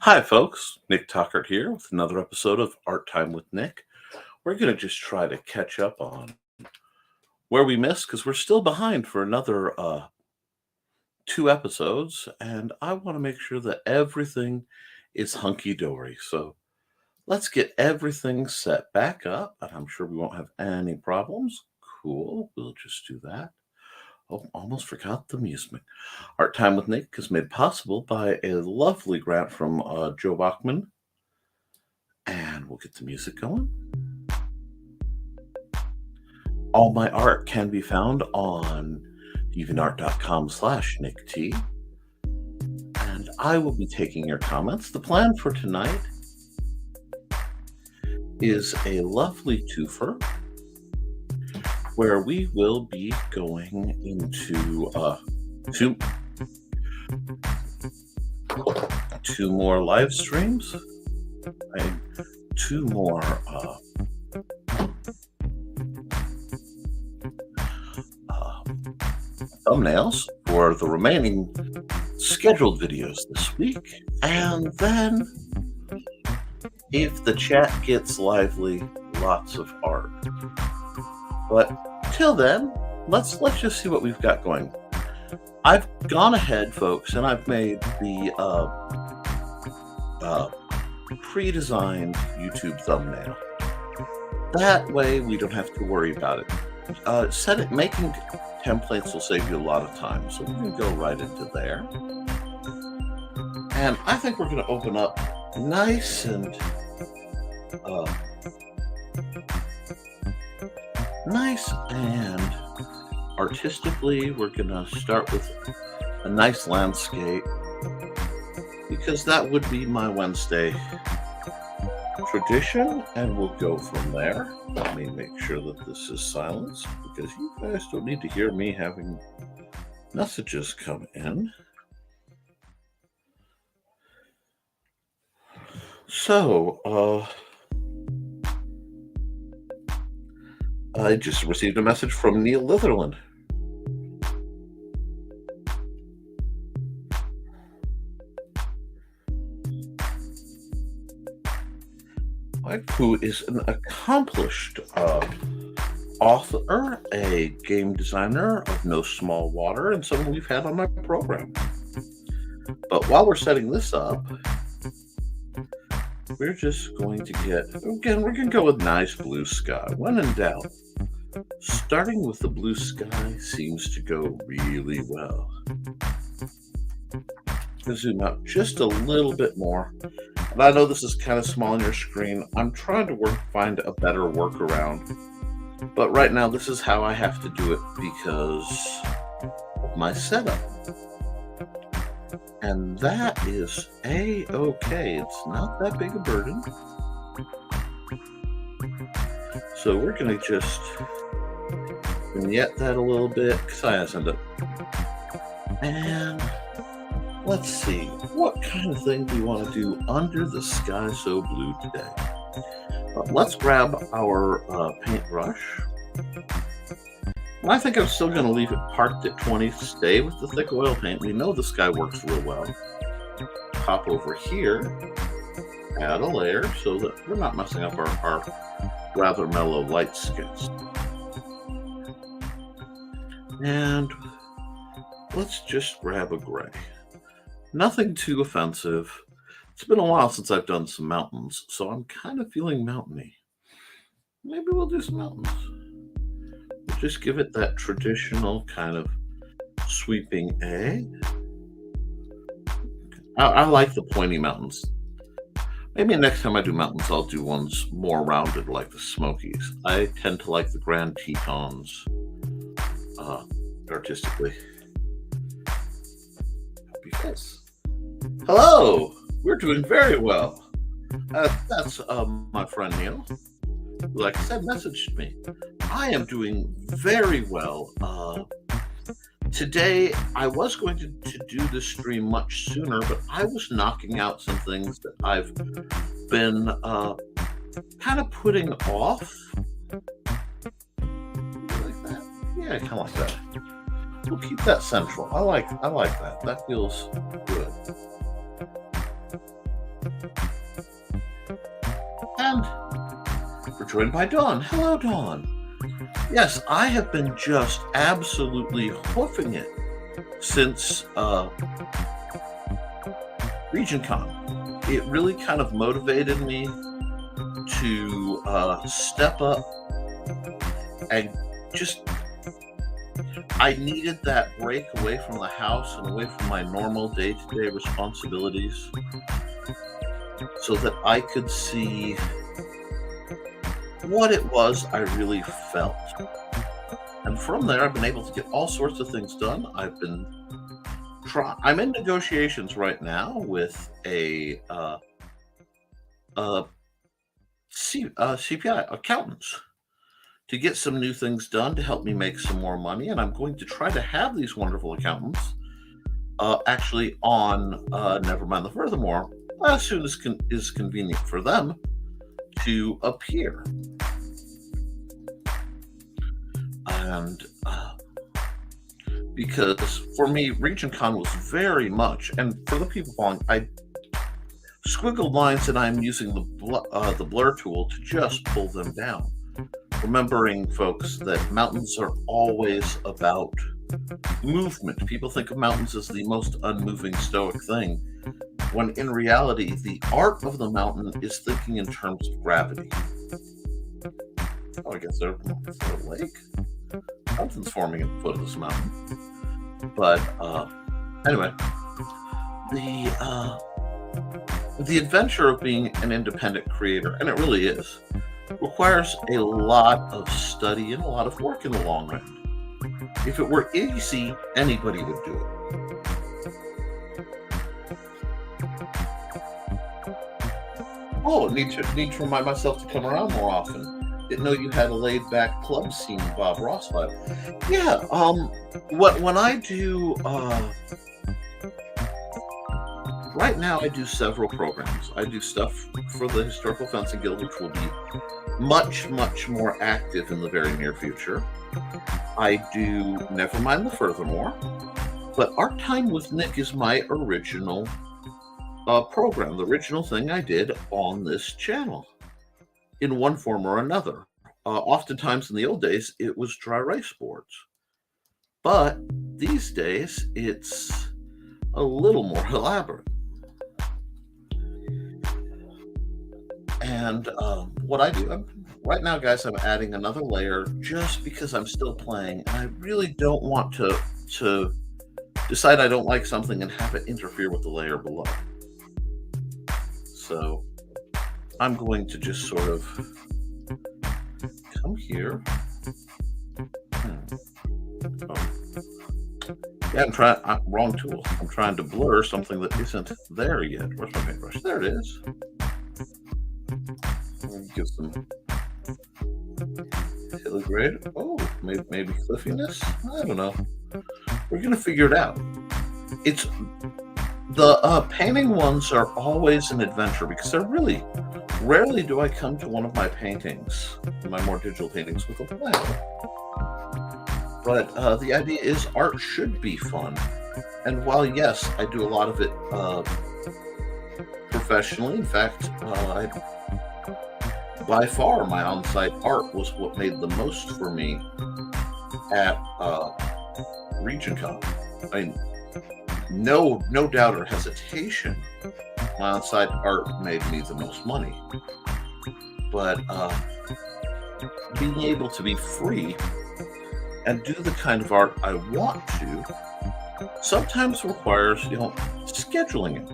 Hi, folks. Nick Tuckert here with another episode of Art Time with Nick. We're going to just try to catch up on where we missed because we're still behind for another two episodes, and I want to make sure that everything is hunky dory. So let's get everything set back up, and I'm sure we won't have any problems. Cool. We'll just do that. Oh, almost forgot the music. Art Time with Nick is made possible by a lovely grant from Joe Bachman. And we'll get the music going. All my art can be found on deviantart.com/NickT. And I will be taking your comments. The plan for tonight is a lovely twofer where we will be going into two more live streams and two more thumbnails for the remaining scheduled videos this week, and then if the chat gets lively, lots of art. But till then, let's just see what we've got going. I've gone ahead, folks, and I've made the pre-designed YouTube thumbnail. That way we don't have to worry about it. Making templates will save you a lot of time, so we can go right into there. And I think we're going to open up nice and artistically. We're going to start with a nice landscape because that would be my Wednesday tradition, and we'll go from there. Let me make sure that this is silenced because you guys don't need to hear me having messages come in. So, I just received a message from Neil Litherland. Who is an accomplished author, a game designer of no small water, and someone we've had on my program. But while we're setting this up, we're just going to we're going to go with nice blue sky. When in doubt, starting with the blue sky seems to go really well. To zoom out just a little bit more. And I know this is kind of small on your screen. I'm trying to find a better workaround. But right now, this is how I have to do it because of my setup. And that is A-okay. It's not that big a burden. So we're going to just vignette that a little bit. And let's see, what kind of thing do we want to do under the sky so blue today? Let's grab our paintbrush. I think I'm still going to leave it parked at 20, stay with the thick oil paint. We know the sky works real well. Hop over here, add a layer so that we're not messing up our rather mellow light sketch. And let's just grab a gray. Nothing too offensive. It's been a while since I've done some mountains, so I'm kind of feeling mountainy. Maybe we'll do some mountains. We'll just give it that traditional kind of sweeping A. I like the pointy mountains. Maybe next time I do mountains, I'll do ones more rounded like the Smokies. I tend to like the Grand Tetons artistically. Because hello, we're doing very well. That's my friend Neil, who, like I said, messaged me. I am doing very well. Today, I was going to do this stream much sooner, but I was knocking out some things that I've been kind of putting off. Like that? Yeah, kind of like that. We'll keep that central. I like that. That feels good. And we're joined by Dawn. Hello, Dawn. Yes, I have been just absolutely hoofing it since RegionCon. It really kind of motivated me to step up and just, I needed that break away from the house and away from my normal day-to-day responsibilities so that I could see what it was I really felt. And from there, I've been able to get all sorts of things done. I'm in negotiations right now with a CPI accountants to get some new things done to help me make some more money. And I'm going to try to have these wonderful accountants actually on Nevermind the Furthermore as soon as is convenient for them to appear. And because for me, RegionCon was very much, and for the people following, I squiggled lines and I'm using the blur tool to just pull them down. Remembering, folks, that mountains are always about movement. People think of mountains as the most unmoving stoic thing, when in reality, the art of the mountain is thinking in terms of gravity. Oh, I guess there's a lake. Something's forming at the foot of this mountain. But anyway, the adventure of being an independent creator, and it really is, requires a lot of study and a lot of work in the long run. If it were easy, anybody would do it. Oh, need to remind myself to come around more often. Didn't know you had a laid-back club scene, Bob Ross vibe. Yeah, when I do, right now I do several programs. I do stuff for the Historical Fencing Guild, which will be much, much more active in the very near future. I do Nevermind the Furthermore, but Art Time with Nick is my original program, the original thing I did on this channel in one form or another. Oftentimes in the old days, it was dry erase boards. But these days, it's a little more elaborate. And what I do, right now, guys, I'm adding another layer just because I'm still playing. And I really don't want to decide I don't like something and have it interfere with the layer below. So I'm going to just sort of come here. Yeah, I'm trying, wrong tool. I'm trying to blur something that isn't there yet. Where's my paintbrush? There it is. Give some hilly grade. Oh, maybe cliffiness? I don't know. We're going to figure it out. It's the painting ones are always an adventure because they're really rarely do I come to one of my paintings, my more digital paintings, with a plan. But the idea is art should be fun. And while, yes, I do a lot of it professionally, in fact, by far my on-site art was what made the most for me at RegionCon. I mean, no doubt or hesitation, my on-site art made me the most money. But being able to be free and do the kind of art I want to sometimes requires, scheduling it.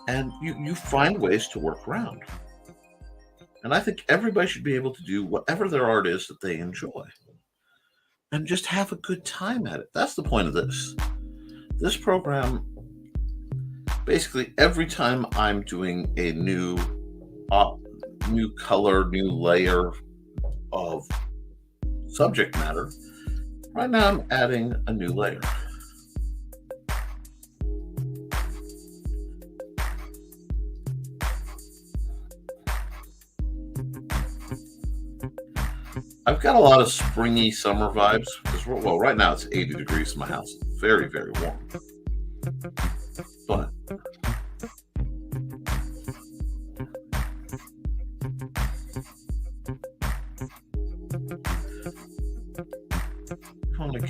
And you find ways to work around. And I think everybody should be able to do whatever their art is that they enjoy. And just have a good time at it. That's the point of this. This program, basically every time I'm doing a new color, new layer of subject matter, right now I'm adding a new layer. I've got a lot of springy summer vibes because, well, right now it's 80 degrees in my house. It's very, very warm. But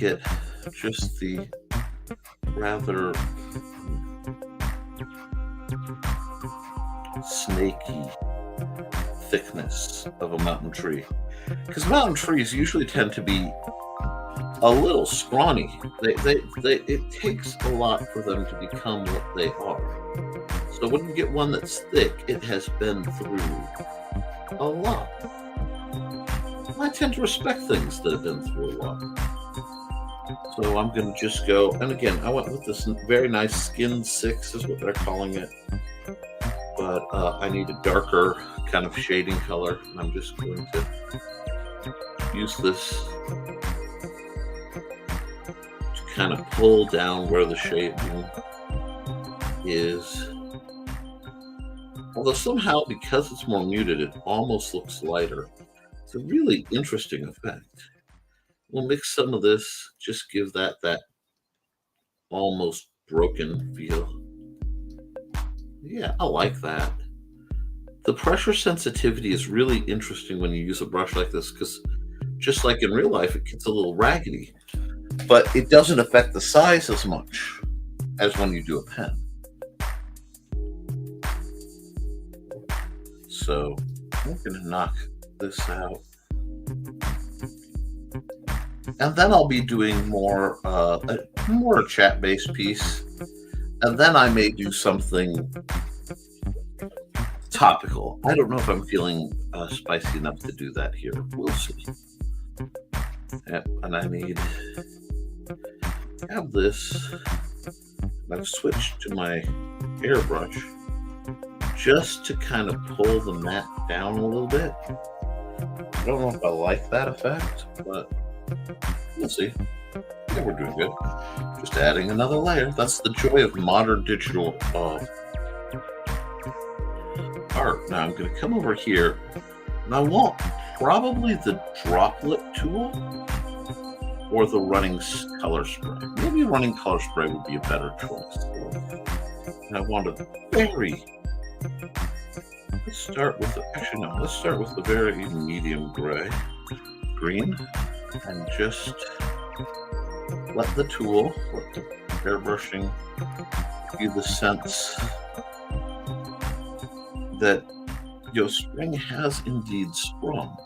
get just the rather snaky thickness of a mountain tree. Because mountain trees usually tend to be a little scrawny. It takes a lot for them to become what they are. So when you get one that's thick, it has been through a lot. I tend to respect things that have been through a lot. So I'm going to just go, and again, I went with this very nice Skin 6 is what they're calling it. But I need a darker kind of shading color, and I'm just going to use this to kind of pull down where the shading is. Although somehow, because it's more muted, it almost looks lighter. It's a really interesting effect. We'll mix some of this, just give that almost broken feel. Yeah, I like that. The pressure sensitivity is really interesting when you use a brush like this, because just like in real life, it gets a little raggedy, but it doesn't affect the size as much as when you do a pen. So I'm going to knock this out. And then I'll be doing more a chat-based piece. And then I may do something topical. I don't know if I'm feeling spicy enough to do that here. We'll see. And I need to have this. I've switched to my airbrush just to kind of pull the mat down a little bit. I don't know if I like that effect, but we'll see. Yeah, we're doing good. Just adding another layer. That's the joy of modern digital art. Now I'm going to come over here, and I want probably the droplet tool or the running color spray. Maybe running color spray would be a better choice. And I want a very, let's start with the very medium green, and just let the airbrushing give you the sense that your spring has indeed sprung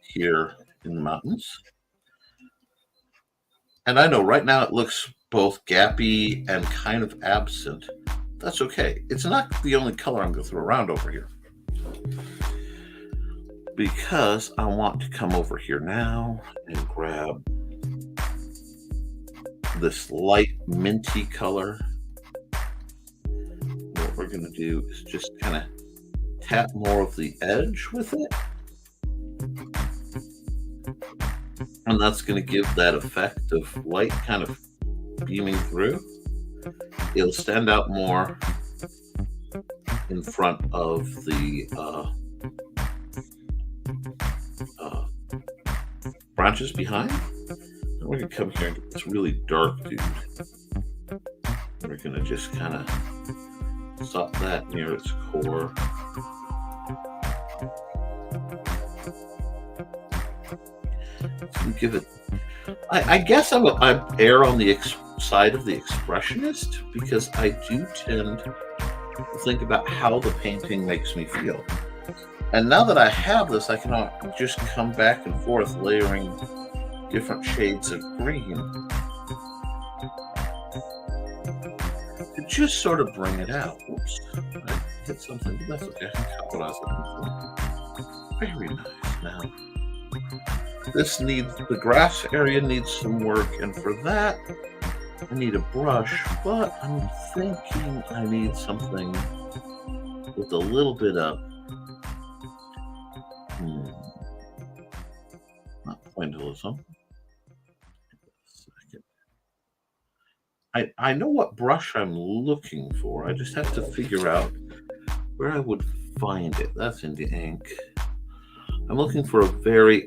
here in the mountains. And I know right now it looks both gappy and kind of absent. That's okay. It's not the only color I'm going to throw around over here, because I want to come over here now and grab this light minty color. What we're going to do is just kind of tap more of the edge with it. And that's going to give that effect of light kind of beaming through. It'll stand out more in front of the branches behind. And we're going to come here and get this really dark dude. We're going to just kind of stop that near its core. Give it. I guess I'm err on the side of the expressionist, because I do tend to think about how the painting makes me feel. And now that I have this, I can just come back and forth layering different shades of green to just sort of bring it out. Whoops, I hit something, but that's okay. I got what I was looking for. Very nice. Now, the grass area needs some work, and for that, I need a brush, but I'm thinking I need something with a little bit of not pointillism. I know what brush I'm looking for. I just have to figure out where I would find it. That's in the ink. I'm looking for a very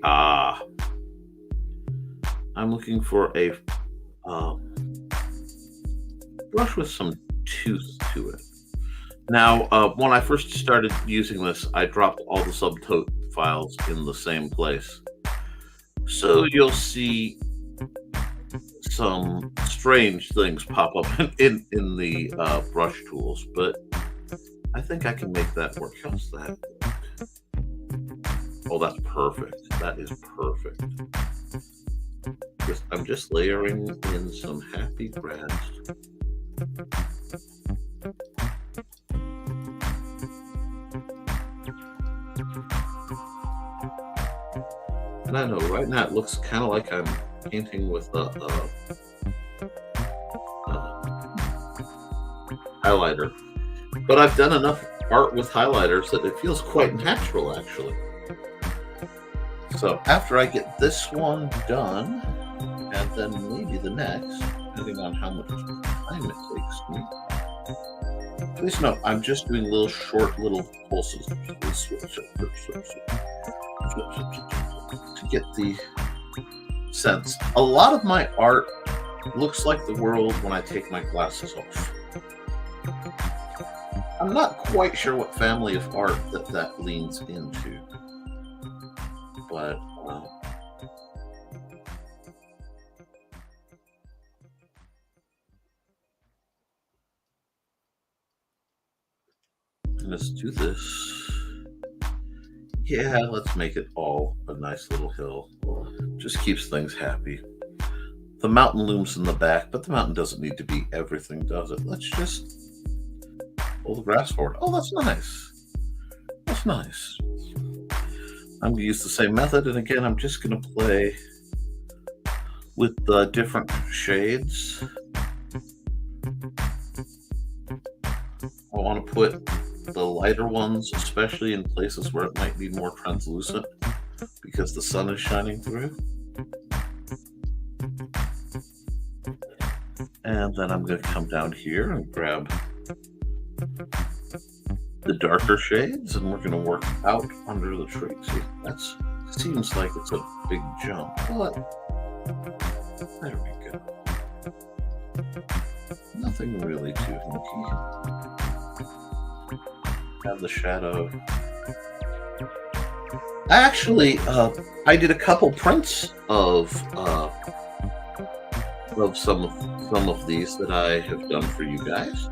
I'm looking for a brush with some tooth to it. Now, when I first started using this, I dropped all the subtote files in the same place. So you'll see some strange things pop up in the brush tools, but I think I can make that work. How's that? Oh, that's perfect. That is perfect. I'm just layering in some happy grass. And I know right now it looks kind of like I'm painting with a highlighter, but I've done enough art with highlighters that it feels quite natural, actually. So after I get this one done, and then maybe the next, depending on how much time it takes me. Please note, I'm just doing short little pulses to get the sense. A lot of my art looks like the world when I take my glasses off. I'm not quite sure what family of art that leans into, but let's do this. Yeah, let's make it all a nice little hill. Just keeps things happy. The mountain looms in the back, but the mountain doesn't need to be everything, does it? Let's just pull the grass forward. Oh, that's nice. That's nice. I'm going to use the same method, and again, I'm just going to play with the different shades. I want to put the lighter ones, especially in places where it might be more translucent because the sun is shining through. And then I'm going to come down here and grab the darker shades, and we're going to work out under the tree. See, that seems like it's a big jump, but there we go. Nothing really too hunky. Have the shadow. Actually, I did a couple prints of some of these that I have done for you guys,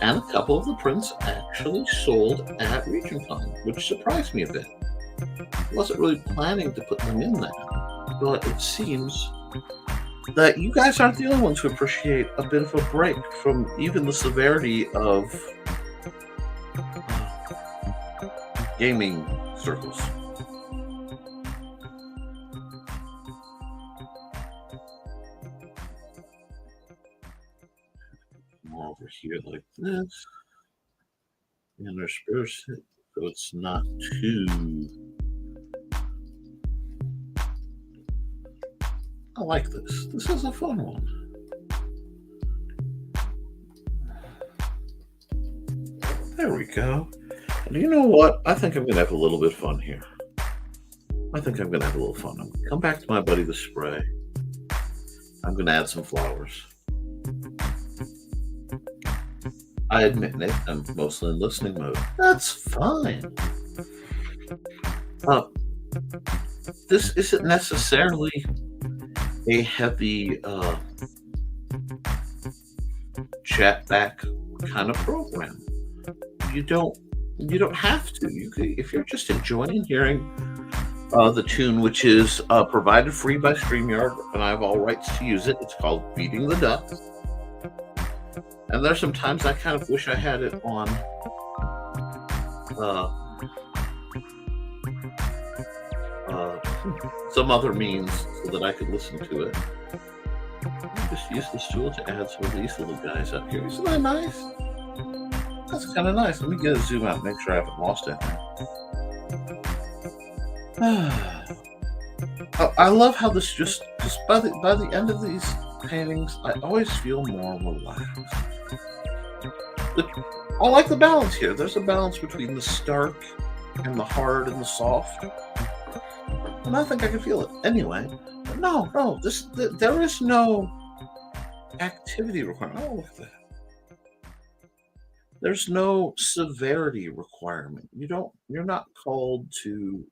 and a couple of the prints actually sold at RegionCon, which surprised me a bit. I wasn't really planning to put them in there, but it seems that you guys aren't the only ones who appreciate a bit of a break from even the severity of gaming circles. More over here like this. Intersperse it so it's not too... I like this. This is a fun one. There we go. And you know what? I think I'm going to have a little bit of fun here. I'm going to come back to my buddy the spray. I'm going to add some flowers. I admit, Nick, I'm mostly in listening mode. That's fine. This isn't necessarily a heavy chat back kind of program. You don't have to. You could, if you're just enjoying hearing the tune, which is provided free by StreamYard, and I have all rights to use it. It's called Feeding the Ducks. And there's some times I kind of wish I had it on some other means so that I could listen to it. I'll just use this tool to add some of these little guys up here. Isn't that nice? That's kind of nice. Let me get a zoom out and make sure I haven't lost anything. I love how this just by the end of these paintings, I always feel more relaxed. I like the balance here. There's a balance between the stark and the hard and the soft, and I think I can feel it anyway. But no, there is no activity requirement. Oh, look at that. There's no severity requirement. You're not called to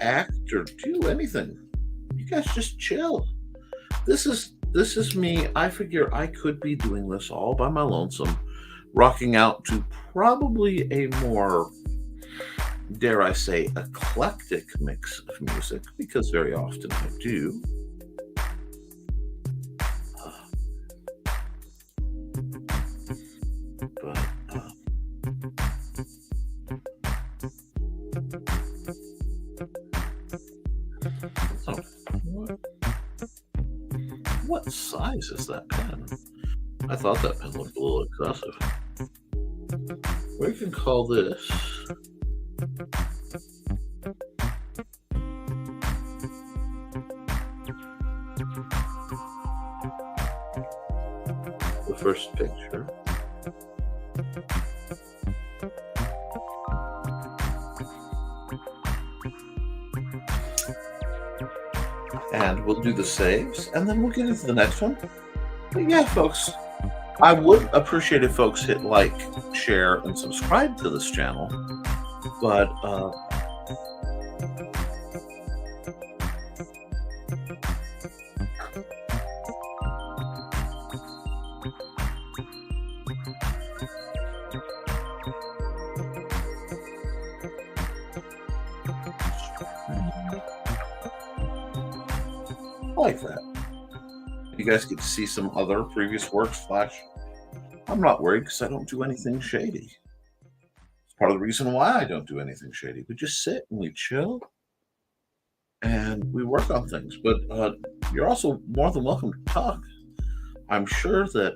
act or do anything. You guys just chill. This is me. I figure I could be doing this all by my lonesome, rocking out to probably a more, dare I say, eclectic mix of music, because very often I do. But oh, what size is that pen? I thought that pen looked a little excessive. We can call this the first picture. And we'll do the saves, and then we'll get into the next one. But yeah, folks, I would appreciate if folks hit like, share, and subscribe to this channel. But I like that. You guys get to see some other previous works flash. I'm not worried because I don't do anything shady. It's part of the reason why I don't do anything shady. We just sit and we chill and we work on things. But you're also more than welcome to talk. I'm sure that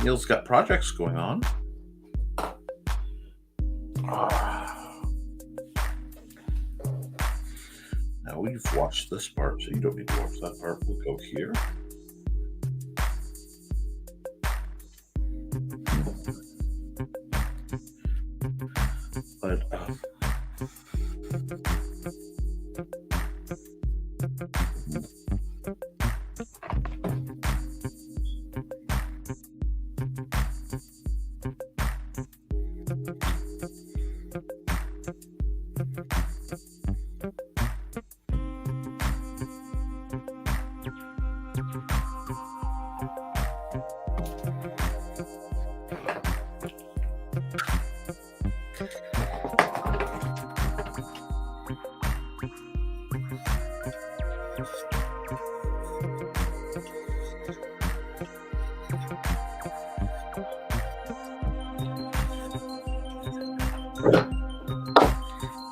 Neil's got projects going on. Now we've watched this part, so you don't need to watch that part. We'll go here. But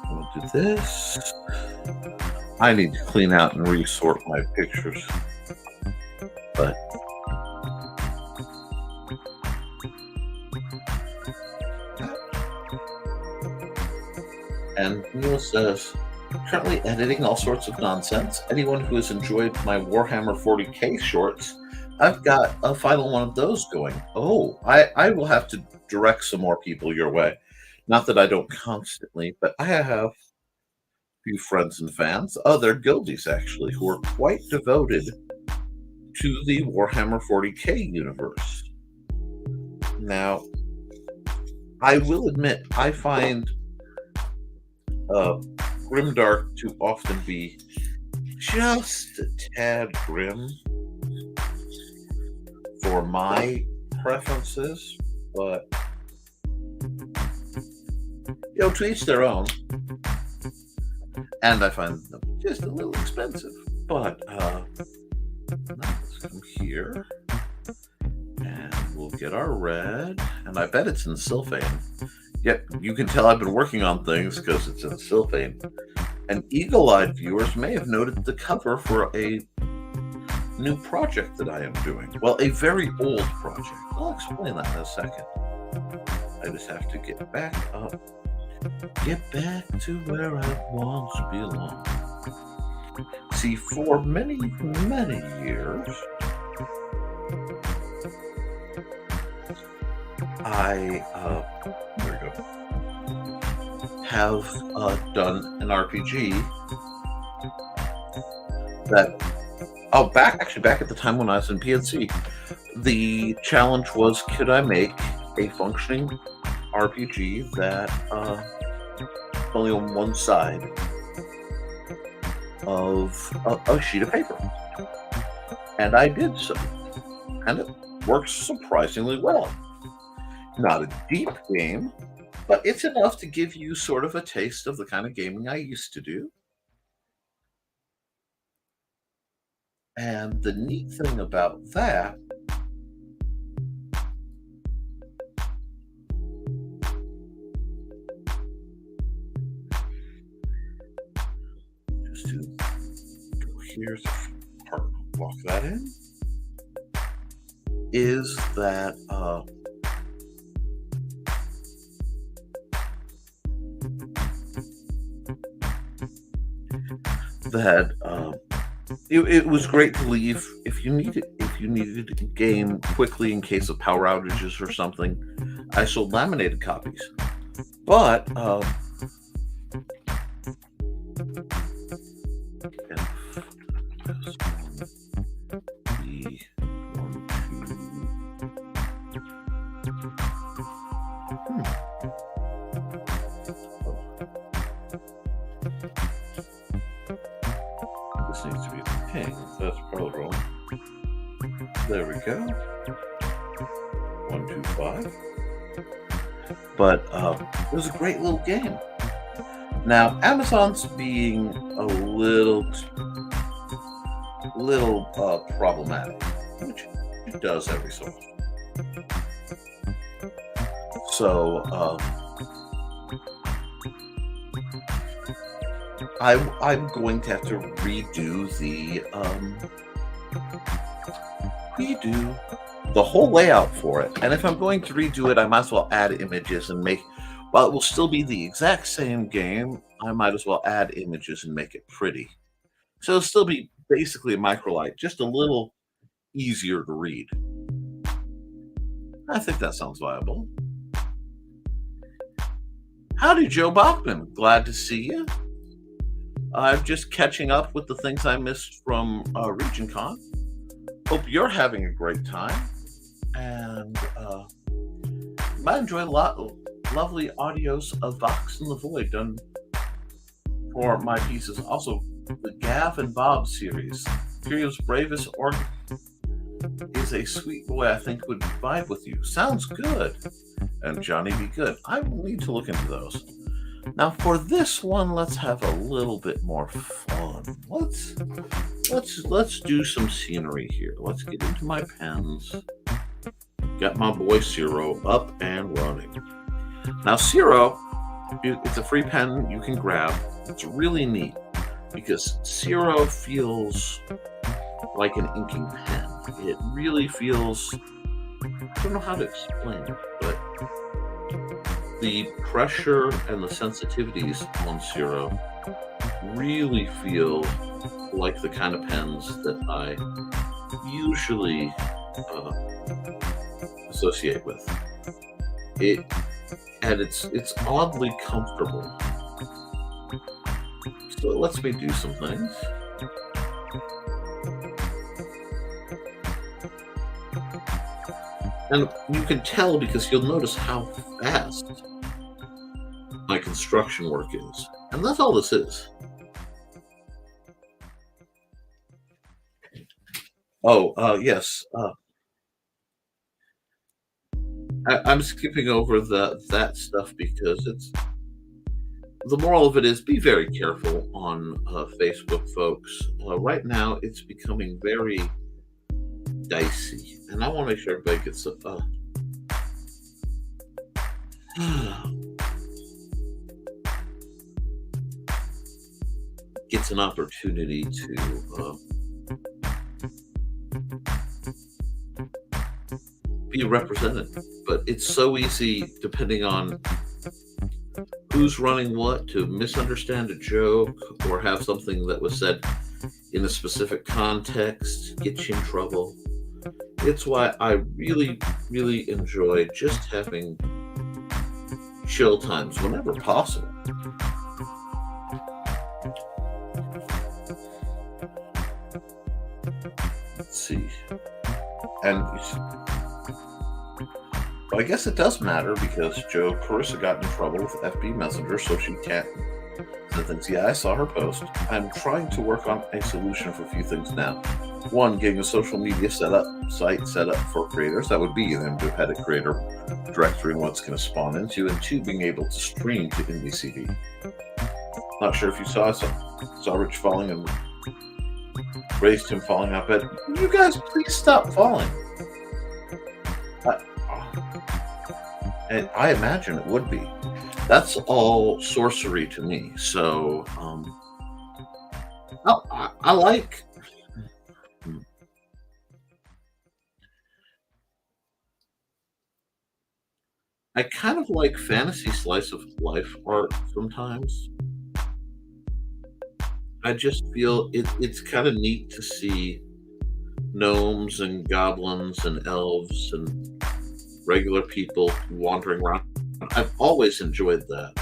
we'll do this. I need to clean out and resort my pictures. But and Neil says, currently editing all sorts of nonsense. Anyone who has enjoyed my Warhammer 40k shorts, I've got a final one of those going. Oh, I will have to direct some more people your way. Not that I don't constantly, but I have a few friends and fans, other guildies actually, who are quite devoted to the Warhammer 40k universe. Now, I will admit, I find Grimdark to often be just a tad grim for my preferences, but to each their own. And I find them just a little expensive. But now let's come here and we'll get our red, and I bet it's in Sylphane. Yep, you can tell I've been working on things because it's in Sylphane. And eagle-eyed viewers may have noted the cover for a new project that I am doing. Well, a very old project. I'll explain that in a second. I just have to get back up. Get back to where I once belonged. See, for many, many years, I there we go, have done an RPG that back at the time when I was in PNC, the challenge was, could I make a functioning RPG that only on one side of a sheet of paper. And I did so. And it works surprisingly well. Not a deep game, but it's enough to give you sort of a taste of the kind of gaming I used to do. And the neat thing about that, just to go here, walk that in, is that it was great to leave if you needed a game quickly in case of power outages or something. I sold laminated copies, but this needs to be the ping. That's probably wrong. There we go. 125. But it was a great little game. Now Amazon's being a little problematic, which it does every so often. So I'm going to have to redo the whole layout for it. And if I'm going to redo it, I might as well add images and while it will still be the exact same game, I might as well add images and make it pretty. So it'll still be basically a Microlight, just a little easier to read. I think that sounds viable. Howdy, Joe Bachman. Glad to see you. I'm just catching up with the things I missed from RegionCon. Hope you're having a great time, and might enjoy a lot of lovely audios of Vox and the Void done for my pieces. Also, the Gav and Bob series. Imperial's Bravest Org is a sweet boy I think would vibe with you. Sounds good. And Johnny Be Good. I will need to look into those. Now for this one, let's have a little bit more fun. Let's do some scenery here. Let's get into my pens. Got my boy Ciro up and running. Now Ciro, it's a free pen you can grab. It's really neat because Ciro feels like an inking pen. It really feels, I don't know how to explain it, but the pressure and the sensitivities on Ciro really feel like the kind of pens that I usually associate with. It's oddly comfortable. So it lets me do some things. And you can tell because you'll notice how fast my construction work is. And that's all this is. Yes. I'm skipping over that stuff because the moral of it is be very careful on Facebook, folks. Right now, it's becoming very dicey, and I want to make sure everybody gets an opportunity to be represented. But it's so easy, depending on who's running what, to misunderstand a joke or have something that was said in a specific context get you in trouble. It's why I really, really enjoy just having chill times whenever possible. Let's see. And Well, I guess it does matter because Joe Carissa got in trouble with FB Messenger, so she can't send things. Yeah, I saw her post. I'm trying to work on a solution for a few things now. One, getting a social media site set up for creators. That would be an independent creator directory and what's going to spawn into. And two, being able to stream to IndieCV. Not sure if you saw Rich falling and raised him falling up. But you guys, please stop falling. And I imagine it would be. That's all sorcery to me. So, I like. I kind of like fantasy slice of life art sometimes. I just feel it's kind of neat to see gnomes and goblins and elves and regular people wandering around. I've always enjoyed that.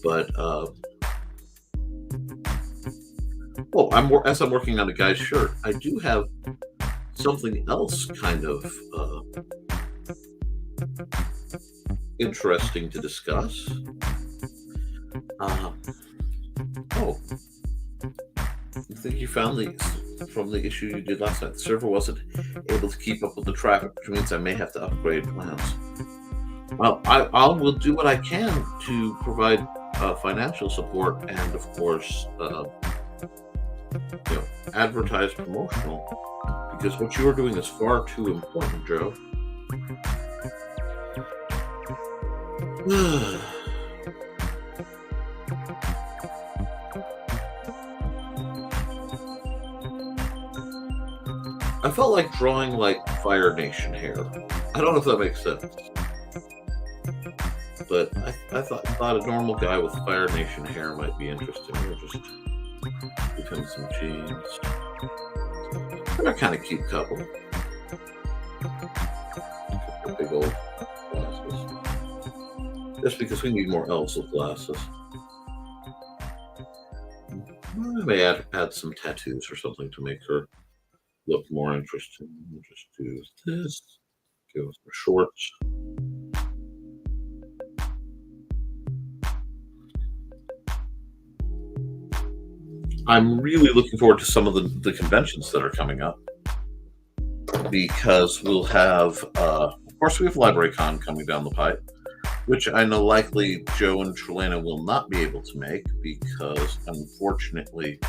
But as I'm working on a guy's shirt, I do have something else kind of interesting to discuss. I think you found from the issue you did last night. The server wasn't able to keep up with the traffic, which means I may have to upgrade plans. Well, I will do what I can to provide financial support and, of course, advertise promotional, because what you are doing is far too important, Joe. I felt like drawing like Fire Nation hair. I don't know if that makes sense. But I thought a normal guy with Fire Nation hair might be interesting. We'll just give him some jeans. They're a kind of cute couple. Big old glasses. Just because we need more elves with glasses. I may add some tattoos or something to make her look more interesting. We'll just do this. Go with some shorts. I'm really looking forward to some of the conventions that are coming up, because we'll have, of course, we have LibraryCon coming down the pipe, which I know likely Joe and Trelena will not be able to make because, unfortunately,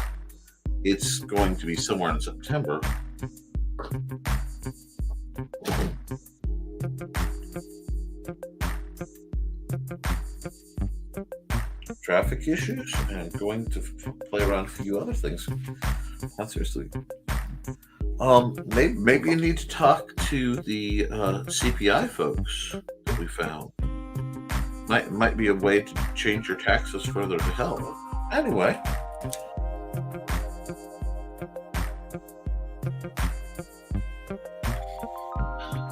it's going to be somewhere in September. Traffic issues and going to play around with a few other things. Not seriously. Maybe you need to talk to the CPI folks that we found. Might be a way to change your taxes further to hell. Anyway.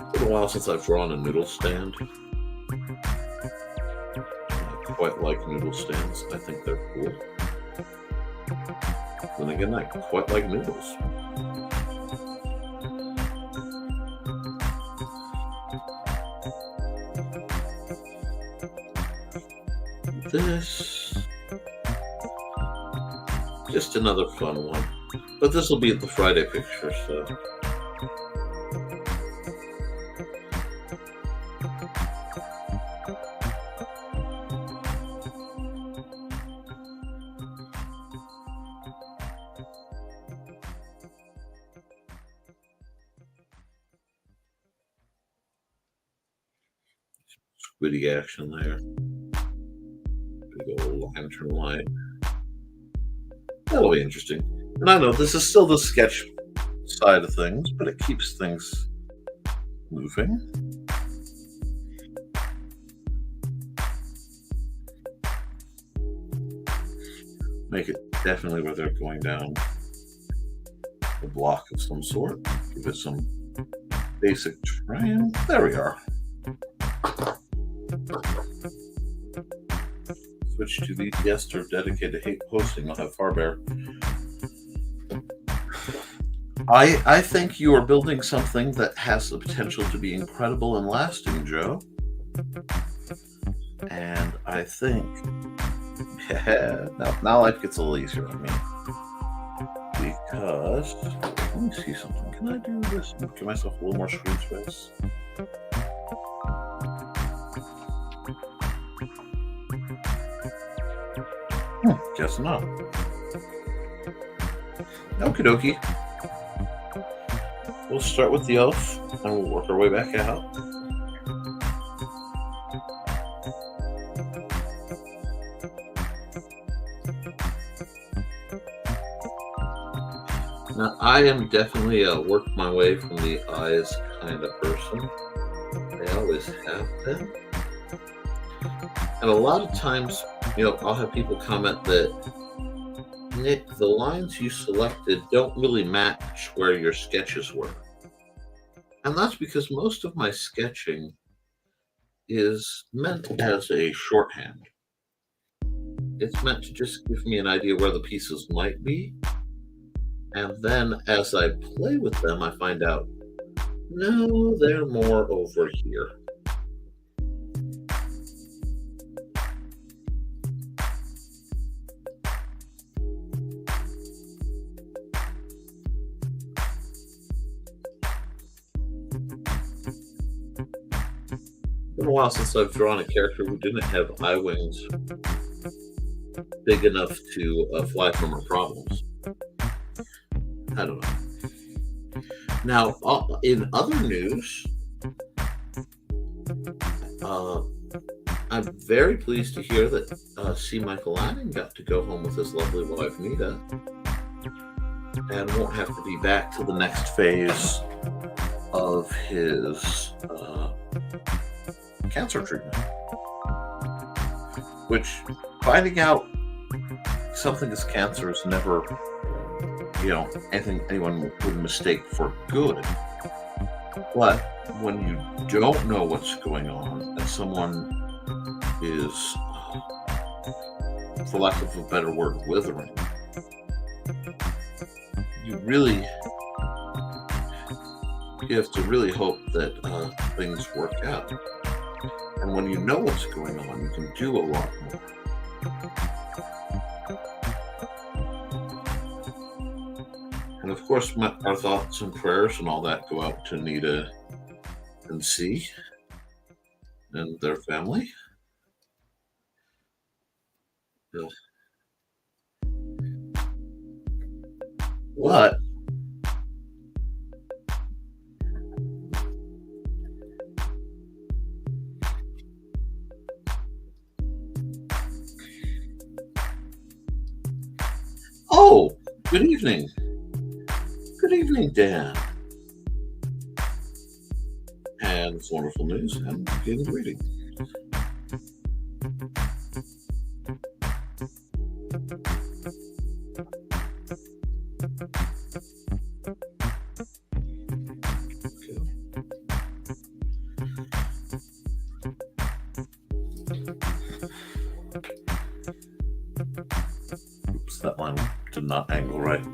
It's been a while since I've drawn a noodle stand. Quite like noodle stands. I think they're cool. Then again, I quite like noodles. This, just another fun one, but this will be at the Friday picture, so. Witty action there. Big old lantern light. That'll be interesting. And I know this is still the sketch side of things, but it keeps things moving. Make it definitely where they're going down a block of some sort. Give it some basic terrain. There we are. Switch to the guest or dedicated hate posting. I'll have Farbear. I think you are building something that has the potential to be incredible and lasting, Joe. And I think, yeah, now life gets a little easier on me because let me see something. Can I do this and give myself a little more screen space? Guess not. Okie dokie. We'll start with the elf and we'll work our way back out. Now, I am definitely a work my way from the eyes kind of person. I always have been. And a lot of times, I'll have people comment that, Nick, the lines you selected don't really match where your sketches were. And that's because most of my sketching is meant as a shorthand. It's meant to just give me an idea where the pieces might be. And then as I play with them, I find out, no, they're more over here. It's been a while since I've drawn a character who didn't have eye wings big enough to fly from her problems. I don't know. Now, in other news, I'm very pleased to hear that C. Michael Lanning got to go home with his lovely wife, Nita, and won't have to be back to the next phase of his cancer treatment. Which, finding out something is cancer is never anything anyone would mistake for good. But when you don't know what's going on and someone is, for lack of a better word, withering, you have to really hope that things work out. And when you know what's going on, you can do a lot more. And of course, our thoughts and prayers and all that go out to Nita and C and their family. What? Oh, good evening. Good evening, Dan. And it's wonderful news and getting greeting. Oops, that line did not angle right.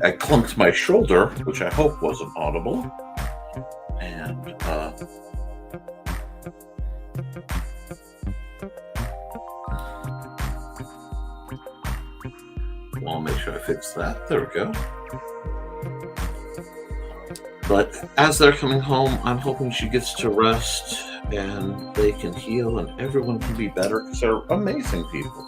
I clunked my shoulder, which I hope wasn't audible, and I'll make sure I fix that. There we go. But as they're coming home, I'm hoping she gets to rest and they can heal and everyone can be better because they're amazing people.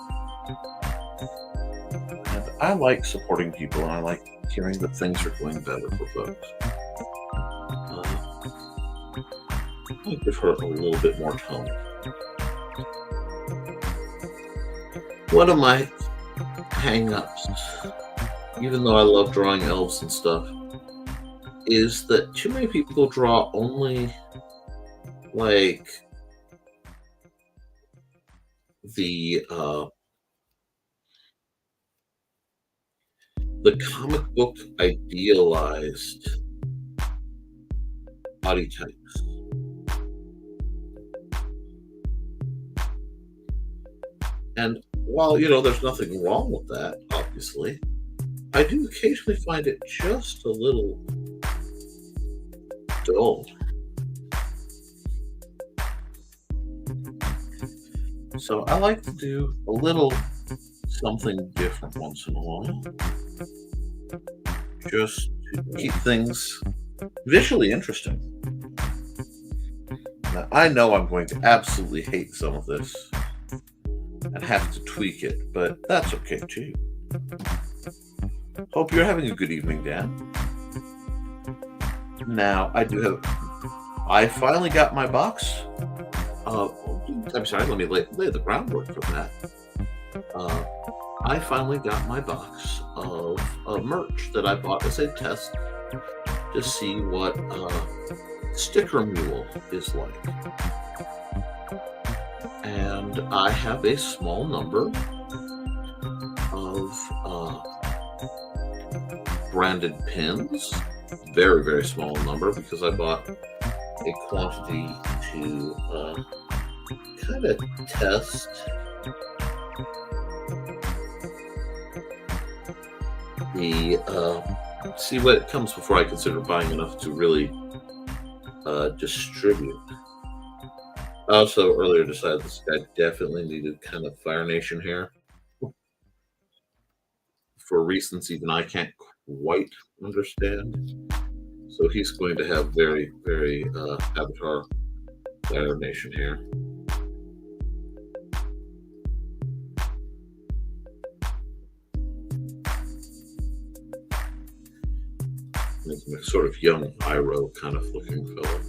I like supporting people, and I like hearing that things are going better for folks. I'll give her a little bit more tone. One of my hang-ups, even though I love drawing elves and stuff, is that too many people draw only like the comic book idealized body types. And while, there's nothing wrong with that, obviously, I do occasionally find it just a little dull. So I like to do a little something different once in a while, just to keep things visually interesting. Now, I know I'm going to absolutely hate some of this and have to tweak it, but that's okay too. Hope you're having a good evening, Dan. Now, I finally got my box. I'm sorry, let me lay the groundwork for that. Uh, I finally got my box of merch that I bought as a test to see what Sticker Mule is like. And I have a small number of branded pins. Very, very small number because I bought a quantity to kind of test the see what it comes before I consider buying enough to really distribute. I also earlier decided this guy definitely needed kind of Fire Nation hair for reasons even I can't quite understand. So he's going to have very, very Avatar Fire Nation hair. Makes him a sort of young Iroh kind of looking fellow.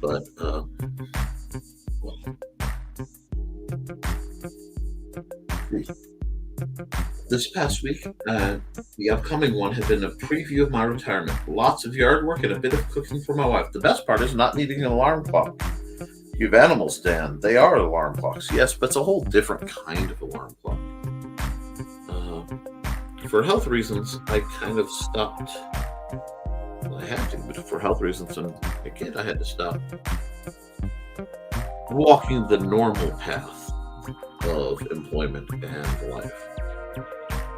But this past week, the upcoming one had been a preview of my retirement. Lots of yard work and a bit of cooking for my wife. The best part is not needing an alarm clock. You have animals, Dan. They are alarm clocks, yes, but it's a whole different kind of alarm clock. For health reasons, I kind of stopped. Well, I had to, but for health reasons, and again, I had to stop walking the normal path of employment and life.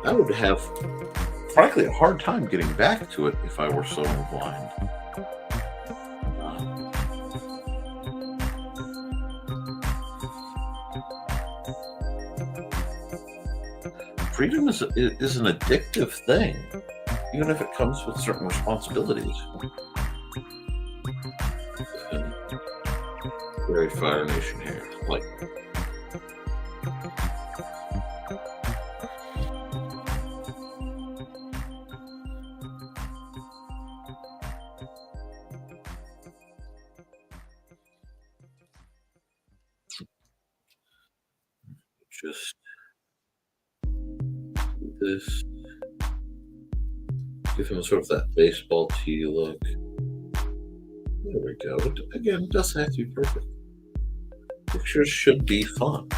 I would have, frankly, a hard time getting back to it if I were so inclined. Freedom is an addictive thing, even if it comes with certain responsibilities. And very Fire Nation hair, like. Just this, give him sort of that baseball tee look. There we go. Again, it doesn't have to be perfect. Pictures should be fun.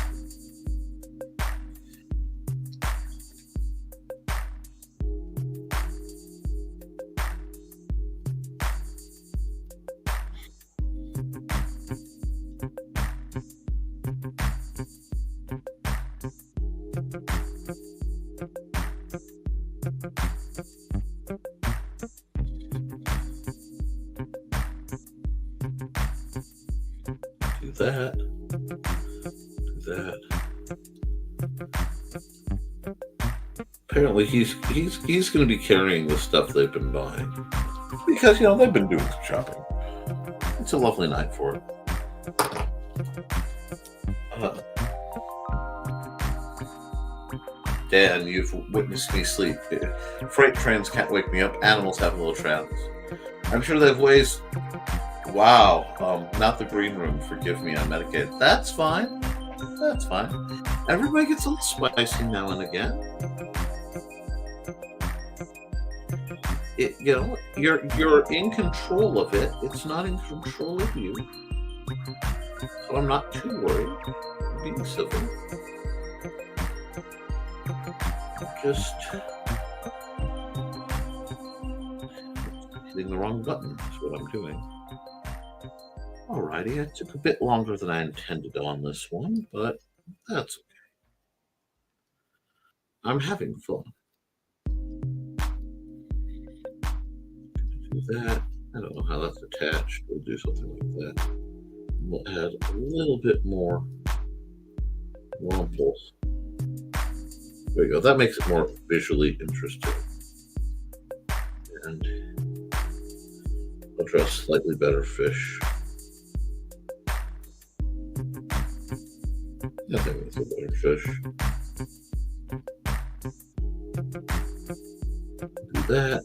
Do that. Do that. Apparently, he's going to be carrying the stuff they've been buying because they've been doing some shopping. It's a lovely night for it. Dan, you've witnessed me sleep. Freight trains can't wake me up. Animals have little travels. I'm sure they have ways. Wow, not the green room. Forgive me, I'm medicated. That's fine. That's fine. Everybody gets a little spicy now and again. You're in control of it. It's not in control of you. So I'm not too worried. I'm being civil. Just hitting the wrong button is what I'm doing. Alrighty, it took a bit longer than I intended on this one, but that's okay. I'm having fun. Do that. I don't know how that's attached. We'll do something like that. We'll add a little bit more rumples. There we go. That makes it more visually interesting. And I'll draw slightly better fish. I think that's a better fish. Do that.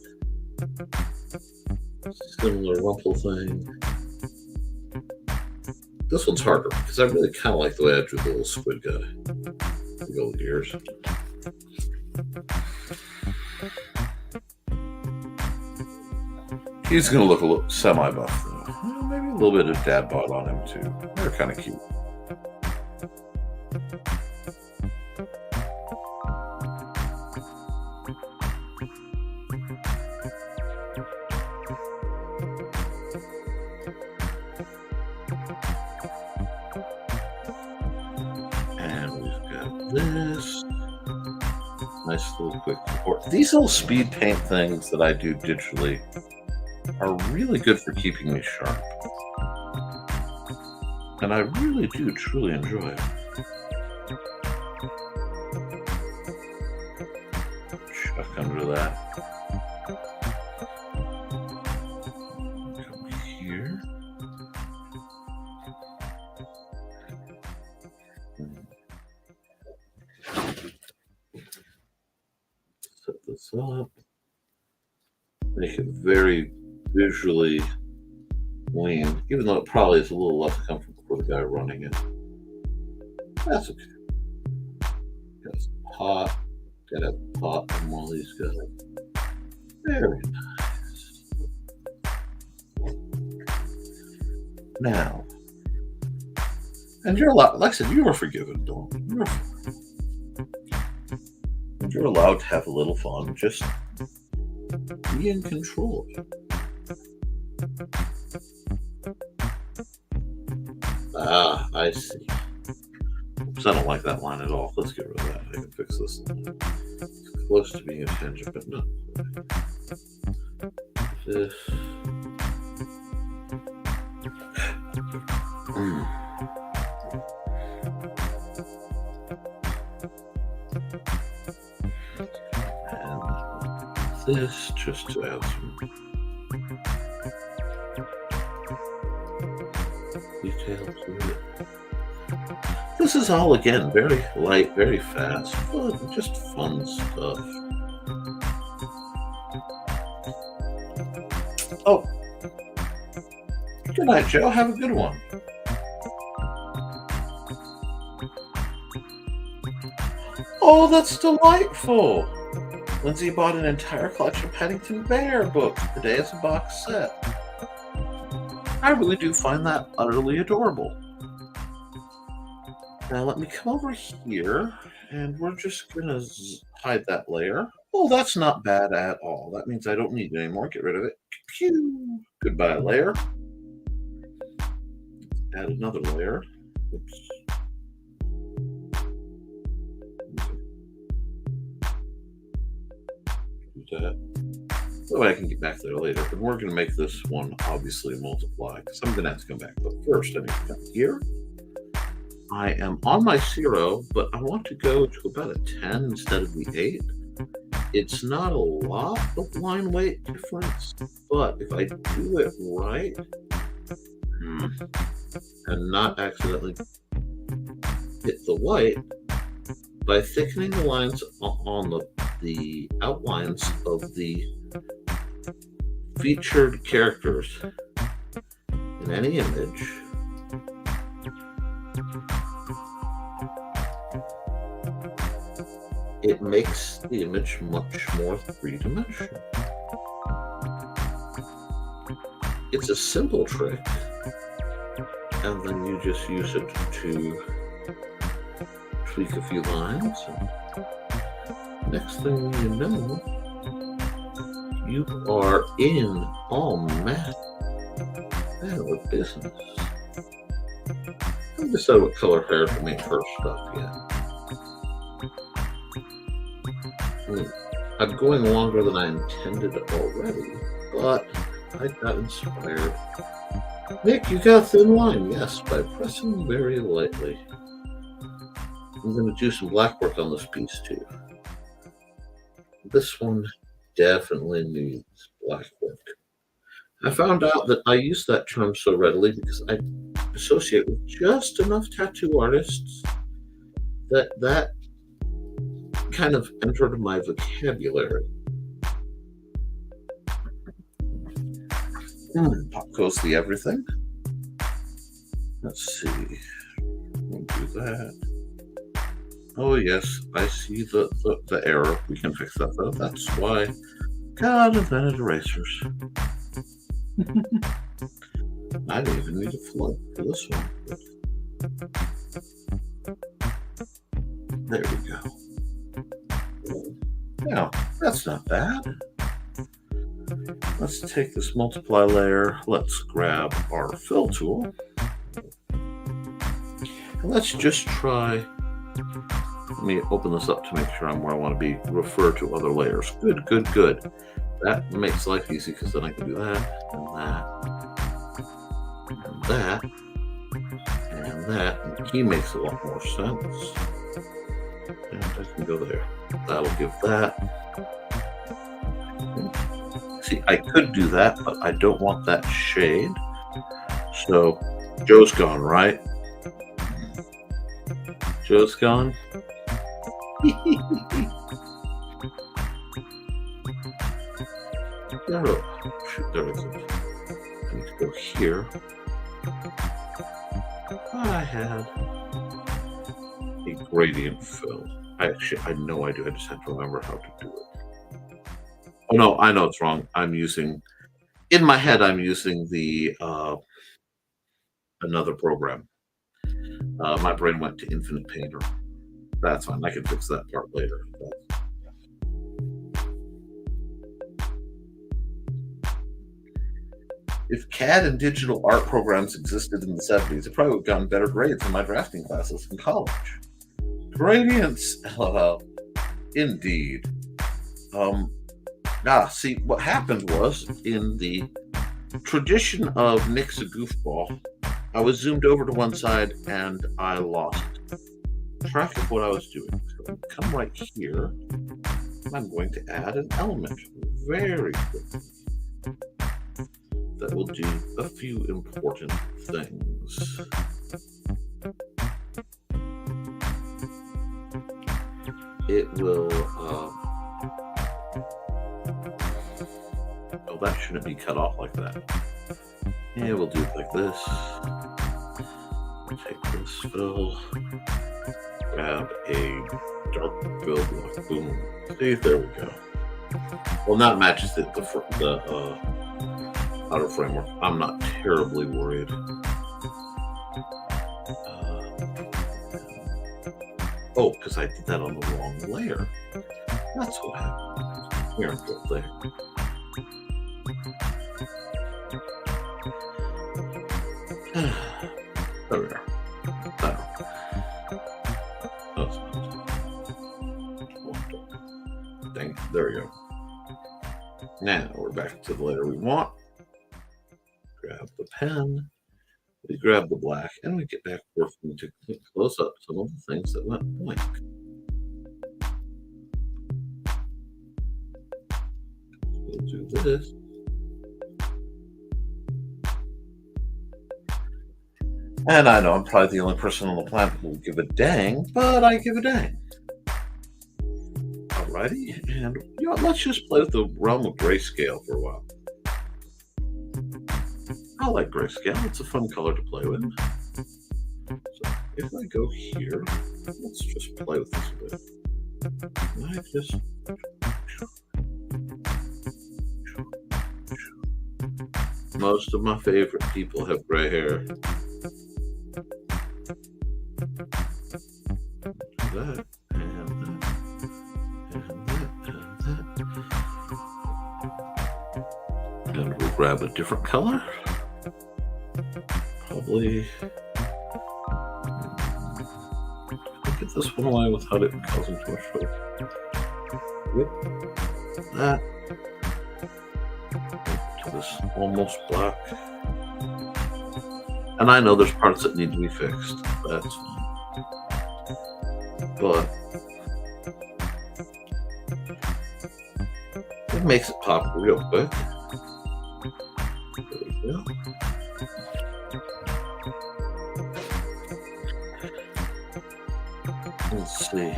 Similar rumple thing. This one's harder because I really kind of like the way I drew the little squid guy. The little ears. He's going to look a little semi-buff though. Maybe a little bit of dad bod on him too. They're kind of cute. This nice little quick report. These little speed paint things that I do digitally are really good for keeping me sharp, and I really do truly enjoy it. Chuck under that. Come here. Set this up. Make it very visually clean, even though it probably is a little less comfortable for the guy running it. That's okay. Got some pot. Gotta have a pot on one of these guys. Very nice. Now, and you're allowed, like I said, you are forgiven, Dawn. You're allowed to have a little fun. Just be in control of it. Ah, I see. Oops, I don't like that line at all. Let's get rid of that. I can fix this line. It's close to being a tangent, but not quite. This. And this just to add some detail to it. This is all, again, very light, very fast, but just fun stuff. Oh, good night, Joe. Have a good one. Oh, that's delightful. Lindsay bought an entire collection of Paddington Bear books today as a box set. I really do find that utterly adorable. Now let me come over here, and we're just going to hide that layer. Oh, that's not bad at all. That means I don't need it anymore. Get rid of it. Pew! Goodbye, layer. Add another layer. Oops. That. So I can get back there later. And we're going to make this one obviously multiply because I'm going to have to come back. But first, I need to come here. I am on my 0, but I want to go to about a 10 instead of the 8. It's not a lot of line weight difference, but if I do it right and not accidentally hit the white, by thickening the lines on the outlines of the featured characters in any image, it makes the image much more three-dimensional. It's a simple trick, and then you just use it to tweak a few lines, and next thing you know, you are in all math. That was business. I decided what color hair to make her stuff yet. I'm going longer than I intended already, but I got inspired. Nick, you got a thin line. Yes, by pressing very lightly. I'm going to do some black work on this piece too. This one definitely needs black work. I found out that I use that term so readily because I associate with just enough tattoo artists that kind of entered my vocabulary. Pop goes the everything. Let's see. We'll do that. Oh yes, I see the error. We can fix that though. That's why God invented erasers. I didn't even need a flood for this one. There we go. Now, that's not bad. Let's take this multiply layer. Let's grab our fill tool. And let's just try. Let me open this up to make sure I'm where I want to be. Refer to other layers. Good, good, good. That makes life easy because then I can do that, and that, and that. And the key makes a lot more sense. And I can go there. That'll give that. See, I could do that, but I don't want that shade. So, Joe's gone, right? Joe's gone. There it is. I need to go here. I had a gradient fill. I know I do. I just have to remember how to do it. Oh no, I know it's wrong. I'm using, in my head, I'm using the another program. My brain went to Infinite Painter. That's fine. I can fix that part later. If CAD and digital art programs existed in the 70s, it probably would have gotten better grades in my drafting classes in college. Gradients, lol. Indeed. See, what happened was, in the tradition of Nick's a goofball, I was zoomed over to one side and I lost track of what I was doing. So come right here. I'm going to add an element very quickly that will do a few important things. It will, oh, that shouldn't be cut off like that. Yeah, we'll do it like this. Take this fill, grab a dark fill block, boom. See, there we go. Well, now it matches the outer framework. I'm not terribly worried. Oh, because I did that on the wrong layer. That's what happened. Here, go there. There we are. Dang it. There we go. Now we're back to the layer we want. Grab the pen. We grab the black, and we get back working to close up some of the things that went blank. We'll do this. And I know I'm probably the only person on the planet who will give a dang, but I give a dang. Alrighty, and you know, let's just play with the realm of grayscale for a while. I like grayscale. It's a fun color to play with. So if I go here, let's just play with this a bit. I just... Most of my favorite people have gray hair. That, and that, and that, and that. And we'll grab a different color. Probably this one away without it causing too much trouble. Yep. That to this almost black. And I know there's parts that need to be fixed. That's fine. But it makes it pop real quick. There we go. Let's see.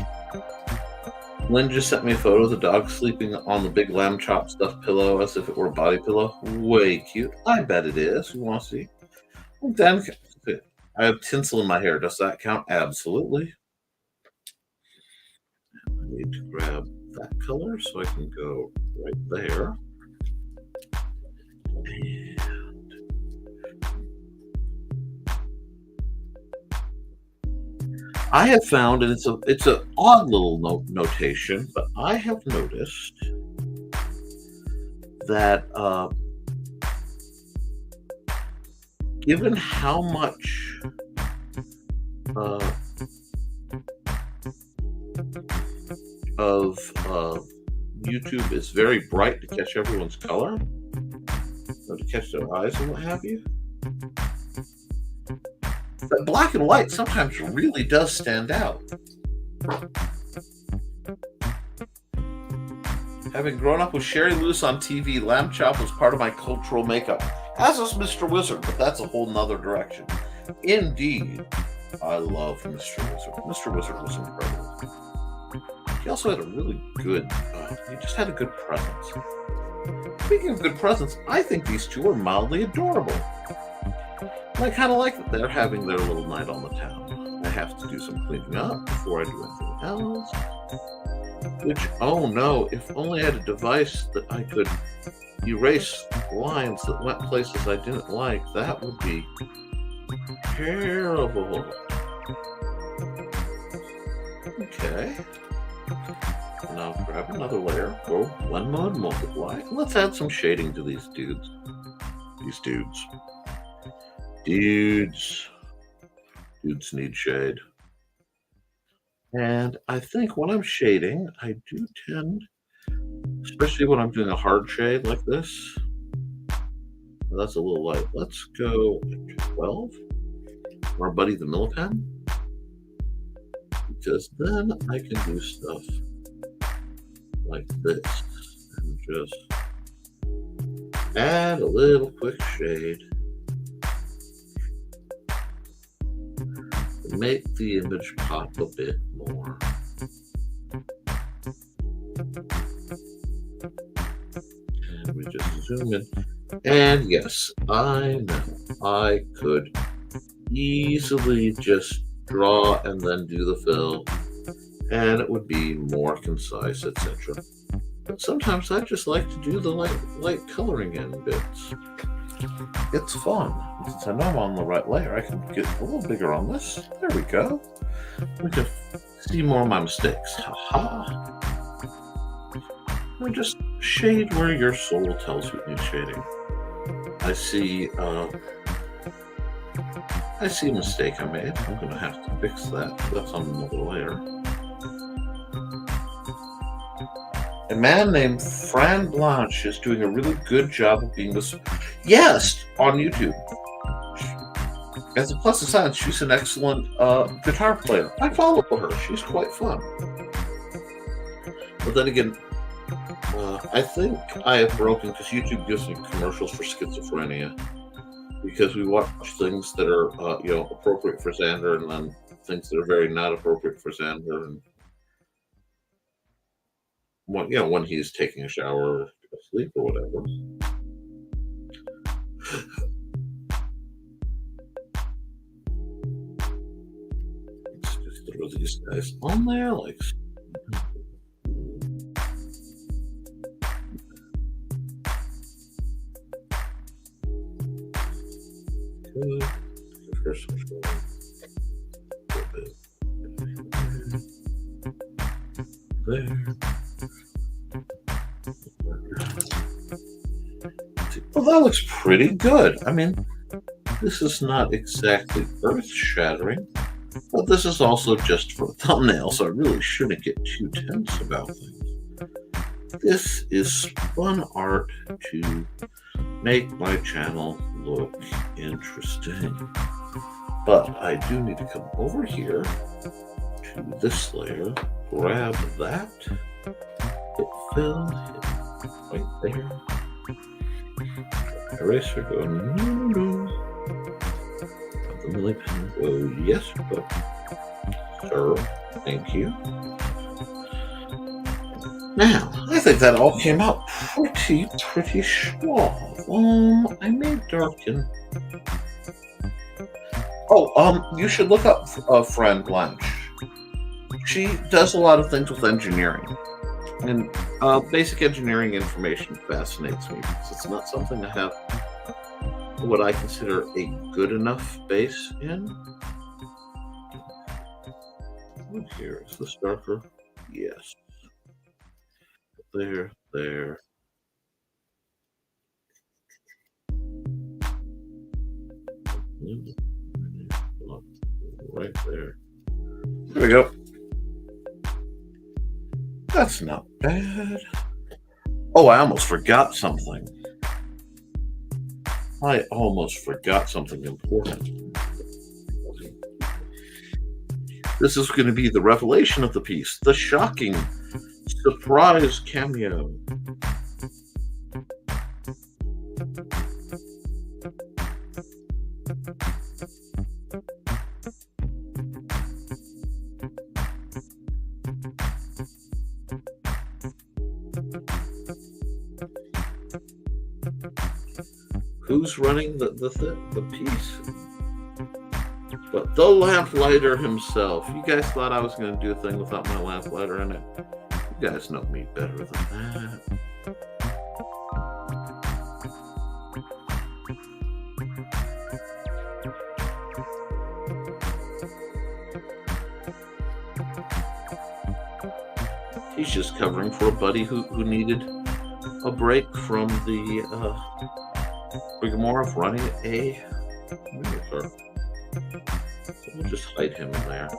Lynn just sent me a photo of the dog sleeping on the big lamb chop stuffed pillow as if it were a body pillow. Way cute. I bet it is. You want to see? Well, then I have tinsel in my hair. Does that count? Absolutely. I need to grab that color so I can go right there. And I have found, and it's an odd little notation, but I have noticed that given how much of YouTube is very bright to catch everyone's color, or to catch their eyes and what have you, that black and white sometimes really does stand out. Having grown up with Sherry Lewis on TV, lamb chop was part of my cultural makeup, as was Mr. Wizard, but that's a whole nother direction. Indeed, I love Mr. Wizard. Mr. Wizard was incredible. He also had a really good, he just had a good presence. Speaking of good presence, I think these two are mildly adorable. I kind of like that they're having their little night on the town. I have to do some cleaning up before I do anything else. Which, oh no, if only I had a device that I could erase lines that went places I didn't like, that would be terrible. Okay. Now grab another layer, go blend mode, multiply. Let's add some shading to these dudes. Dudes need shade. And I think when I'm shading, I do tend, especially when I'm doing a hard shade like this, well, that's a little light. Let's go 12, our buddy the Millipen, because then I can do stuff like this and just add a little quick shade. Make the image pop a bit more. And we just zoom in. And yes, I know I could easily just draw and then do the fill, and it would be more concise, etc. But sometimes I just like to do the light coloring in bits. It's fun. Since I know I'm on the right layer, I can get a little bigger on this. There we go. We can see more of my mistakes. Haha. And just shade where your soul tells you it needs shading. I see a mistake I made. I'm going to have to fix that. That's on another layer. A man named Fran Blanche is doing a really good job of being this. Yes, on YouTube. As a plus aside, she's an excellent guitar player. I follow her. She's quite fun. But then again, I think I have broken, because YouTube gives me commercials for schizophrenia, because we watch things that are appropriate for Xander, and then things that are very not appropriate for Xander, and when he's taking a shower or asleep or whatever. Let's just throw these guys on there like. Good. First one. There. Well, that looks pretty good. I mean, this is not exactly earth-shattering, But this is also just for a thumbnail, so I really shouldn't get too tense about things. This is spun art to make my channel look interesting. But I do need to come over here to this layer, grab that, hit fill, hit right there. Eraser, go no. The milli pen, go yes, but sir, thank you. Now, I think that all came out pretty suave. I may darken. Oh, you should look up friend Blanche. She does a lot of things with engineering. And basic engineering information fascinates me because it's not something I have what I consider a good enough base in. Look here, is this darker? Yes. There. Right there. There we go. That's not bad. Oh, I almost forgot something. I almost forgot something important. This is going to be the revelation of the piece, the shocking surprise cameo. Who's running the piece? But the lamplighter himself. You guys thought I was going to do a thing without my lamplighter in it? You guys know me better than that. He's just covering for a buddy who needed a break from the rigmarole of running a monitor. So we'll just hide him in there.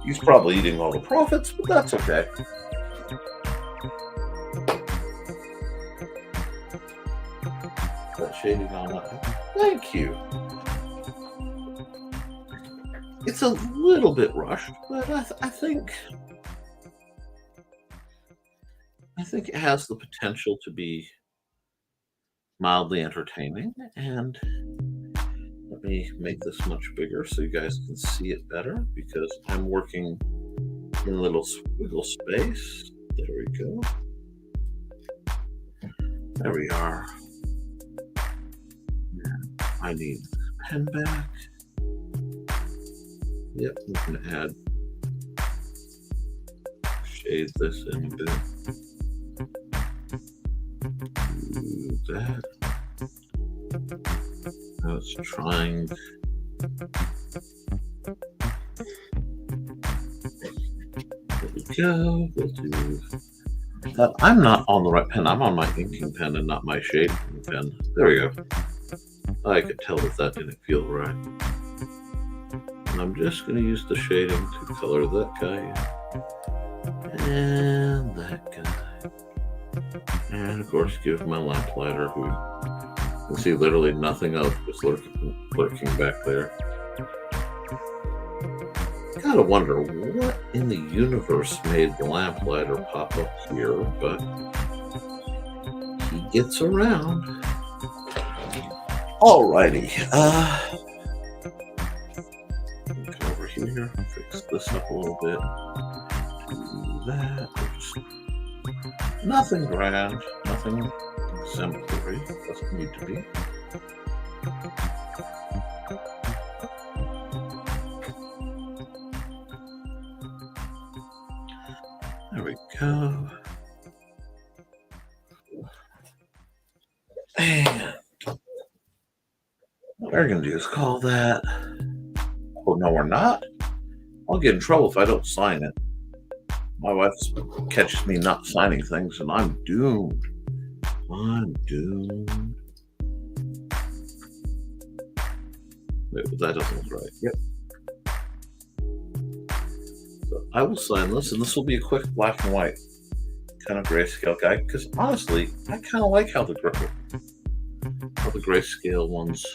He's probably eating all the profits, but that's okay. That shading on that. Thank you. It's a little bit rushed, but I think it has the potential to be mildly entertaining. And let me make this much bigger so you guys can see it better, because I'm working in a little squiggle space. There we go. There we are. I need pen back. Yep, I'm going to add, shade this in a bit. Do that. Now it's trying. There we go. We'll do that. I'm not on the right pen. I'm on my inking pen and not my shading pen. There we go. I could tell that didn't feel right. And I'm just going to use the shading to color that guy and that guy. And of course, give my lamplighter, who you can see literally nothing of, just lurking back there. Gotta wonder what in the universe made the lamplighter pop up here, but he gets around. Alrighty. Come over here, fix this up a little bit. Do that. Just nothing grand, nothing exemplary. Doesn't need to be. There we go. And what we're going to do is call that. Oh, no, we're not. I'll get in trouble if I don't sign it. My wife catches me not signing things, and I'm doomed. I'm doomed. Wait, but that doesn't look right. Yep. I will sign this, and this will be a quick black and white kind of grayscale guide, because honestly, I kind of like how the grayscale ones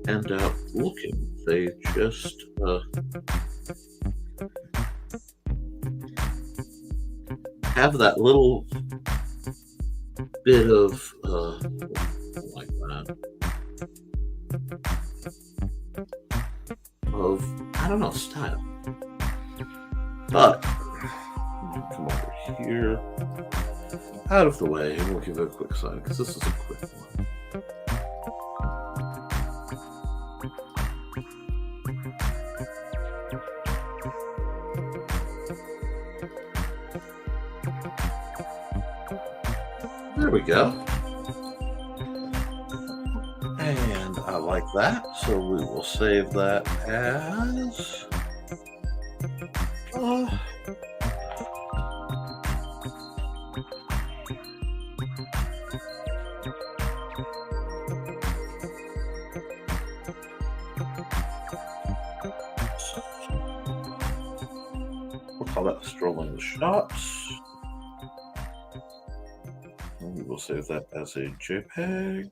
end up looking. They just have that little bit of like that of, I don't know, style. But come over here, out of the way, and we'll give it a quick sign because this is a quick one. There we go. And I like that, so we will save that as we'll call that Strolling the Shops. And we will save that as a JPEG.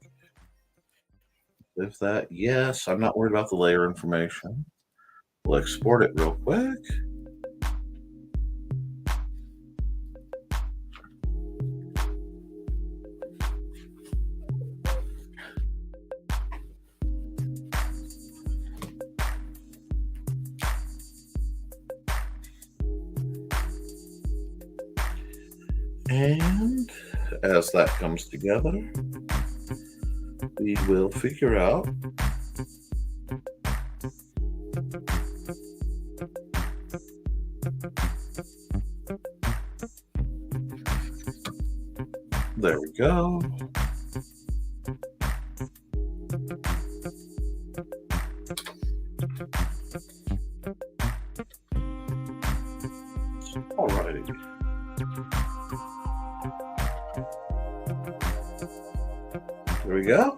Save that. Yes, I'm not worried about the layer information. We'll export it real quick. And as that comes together, we will figure out there we go. Alrighty. There we go.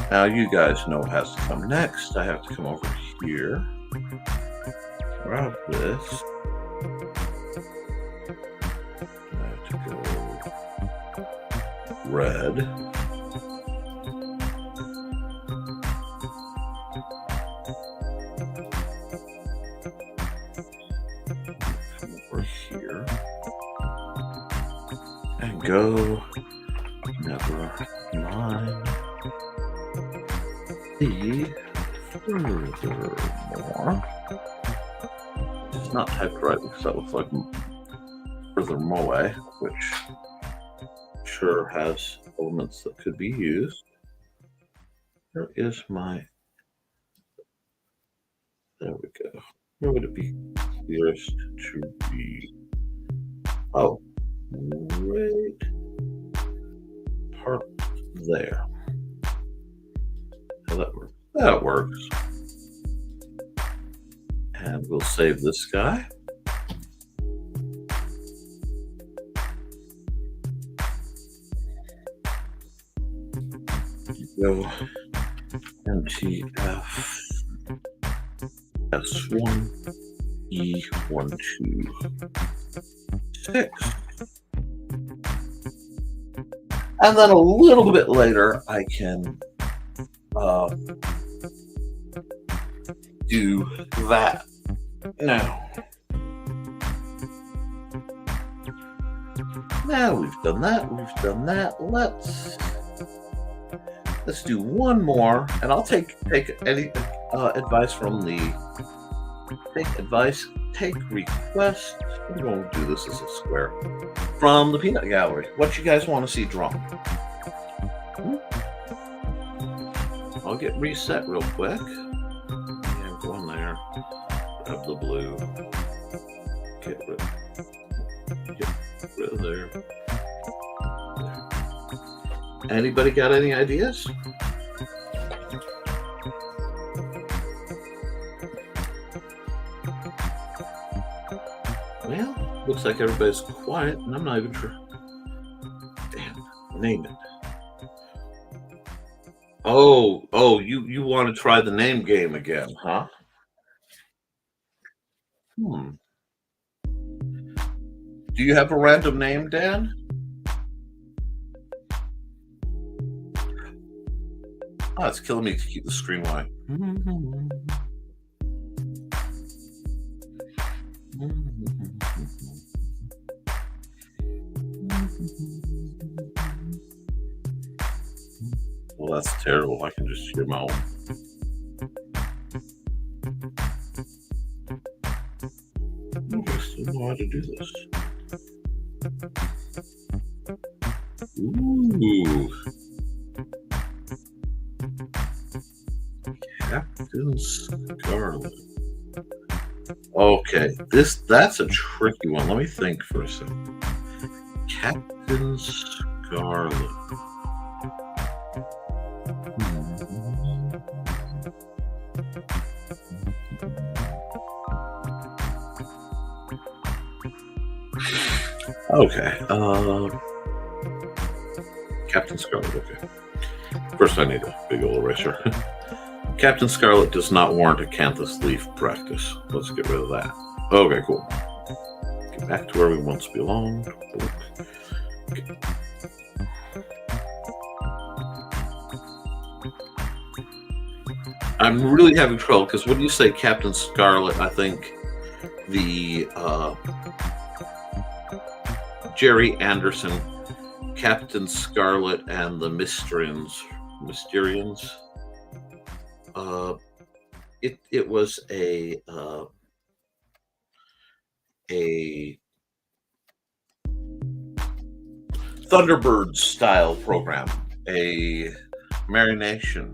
Now you guys know what has to come next. I have to come over here, grab this. I have to go red. Come over here and go. Never mind. Furthermore, it's not typed right because that looks like furthermore, which sure has elements that could be used. There is my. There we go. Where would it be clearest to be? Oh, right part there. How that works? That works. And we'll save this guy. Go NTF S1 E126. And then a little bit later, I can do that. Now we've done that. Let's do one more, and I'll take any advice from the take request. I'm going to do this as a square from the Peanut Gallery. What you guys want to see drawn? I'll get reset real quick. Yeah, go in there. Grab the blue. Get rid of there. Anybody got any ideas? Well, looks like everybody's quiet, and I'm not even sure. Damn, name it. Oh, you want to try the name game again, huh? Hmm. Do you have a random name, Dan? Oh, it's killing me to keep the screen wide. Well, that's terrible. I can just hear my own. I still know how to do this. Ooh. Captain Scarlet. Okay, that's a tricky one. Let me think for a second. Captain Scarlet. Okay. Captain Scarlet. Okay. First, I need a big old eraser. Captain Scarlet does not warrant a Canthus Leaf practice. Let's get rid of that. Okay, cool. Get back to where we once belonged. Okay. I'm really having trouble because when you say Captain Scarlet, I think the Jerry Anderson, Captain Scarlet, and the Mysterians. It was a Thunderbird style program, a marination,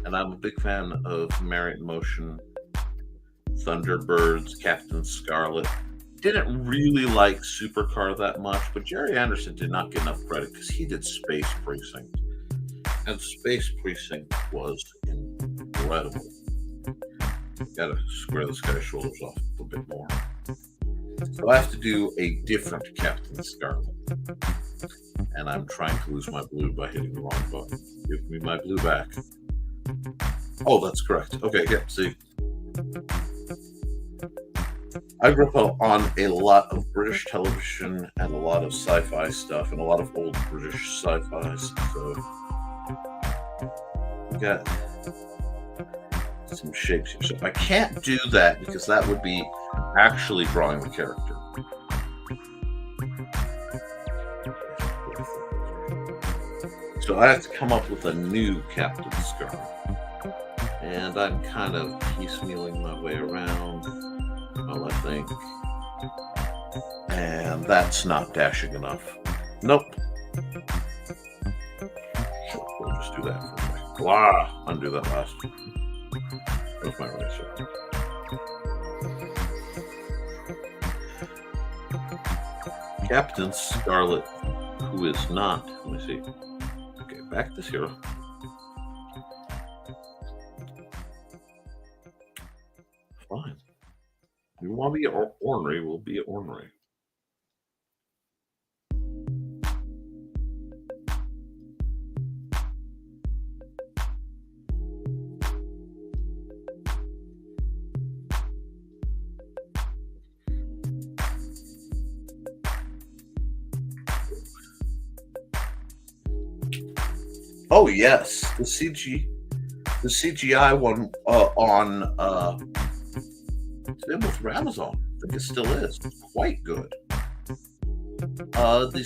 and I'm a big fan of Marriott Motion, Thunderbirds, Captain Scarlet. Didn't really like Supercar that much, but Jerry Anderson did not get enough credit because he did Space Precinct. And Space Precinct was incredible. Gotta square this guy's shoulders off a bit more. So I have to do a different Captain Scarlet. And I'm trying to lose my blue by hitting the wrong button. Give me my blue back. Oh, that's correct. Okay, yeah, see. I grew up on a lot of British television and a lot of sci-fi stuff and a lot of old British sci-fi. So we got some shapes here. So I can't do that because that would be actually drawing the character. So I have to come up with a new Captain Scarlet. And I'm kind of piecemealing my way around. Well, I think. And that's not dashing enough. Nope. So we'll just do that for me. Blah! Undo that last one. Where's my eraser? Captain Scarlet, who is not. Let me see. Okay, back to zero. Fine. You want to be ornery, we'll be ornery. Oh yes, the CGI one on it's available through Amazon. I think it still is. It's quite good. The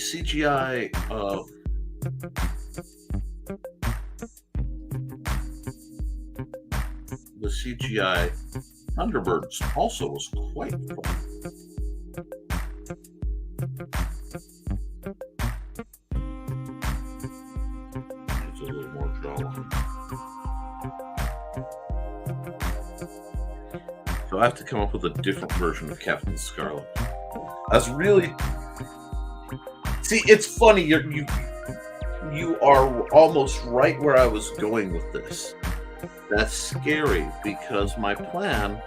CGI Thunderbirds also was quite fun. It's a little more jawline. So I have to come up with a different version of Captain Scarlet. That's really... See, it's funny. You are almost right where I was going with this. That's scary because my plan,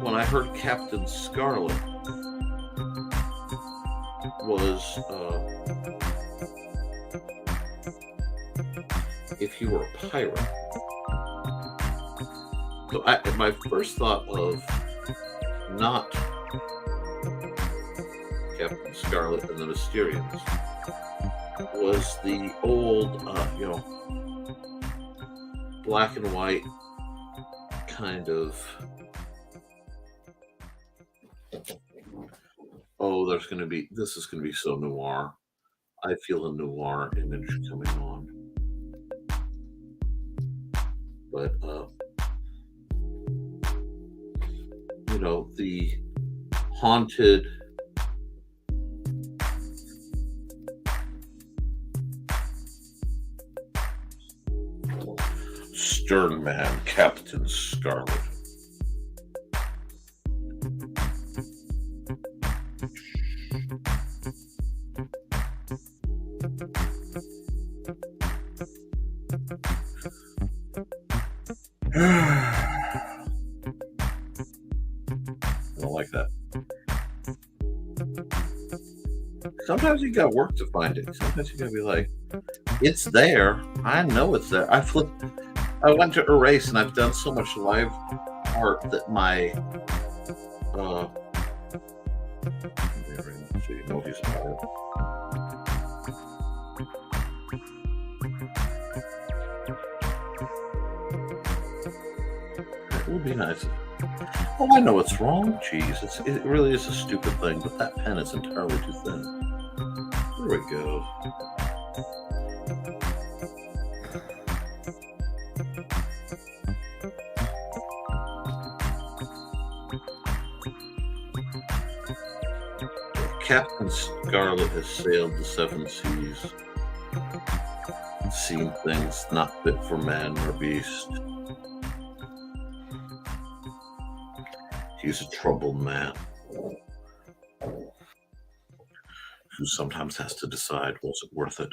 when I heard Captain Scarlet, was if you were a pirate. So my first thought of not Captain Scarlet and the Mysterians was the old, black and white kind of, this is going to be so noir. I feel a noir image coming on. But, the haunted, stern man, Captain Scarlet. I don't like that. Sometimes you got work to find it. Sometimes you gotta be like, it's there. I know it's there. I went to erase, and I've done so much live art that my it would be nice. Oh, I know it's wrong. Jeez, it really is a stupid thing, but that pen is entirely too thin. There we go. Captain Scarlet has sailed the seven seas, seen things not fit for man or beast. He's a troubled man who sometimes has to decide, was it worth it?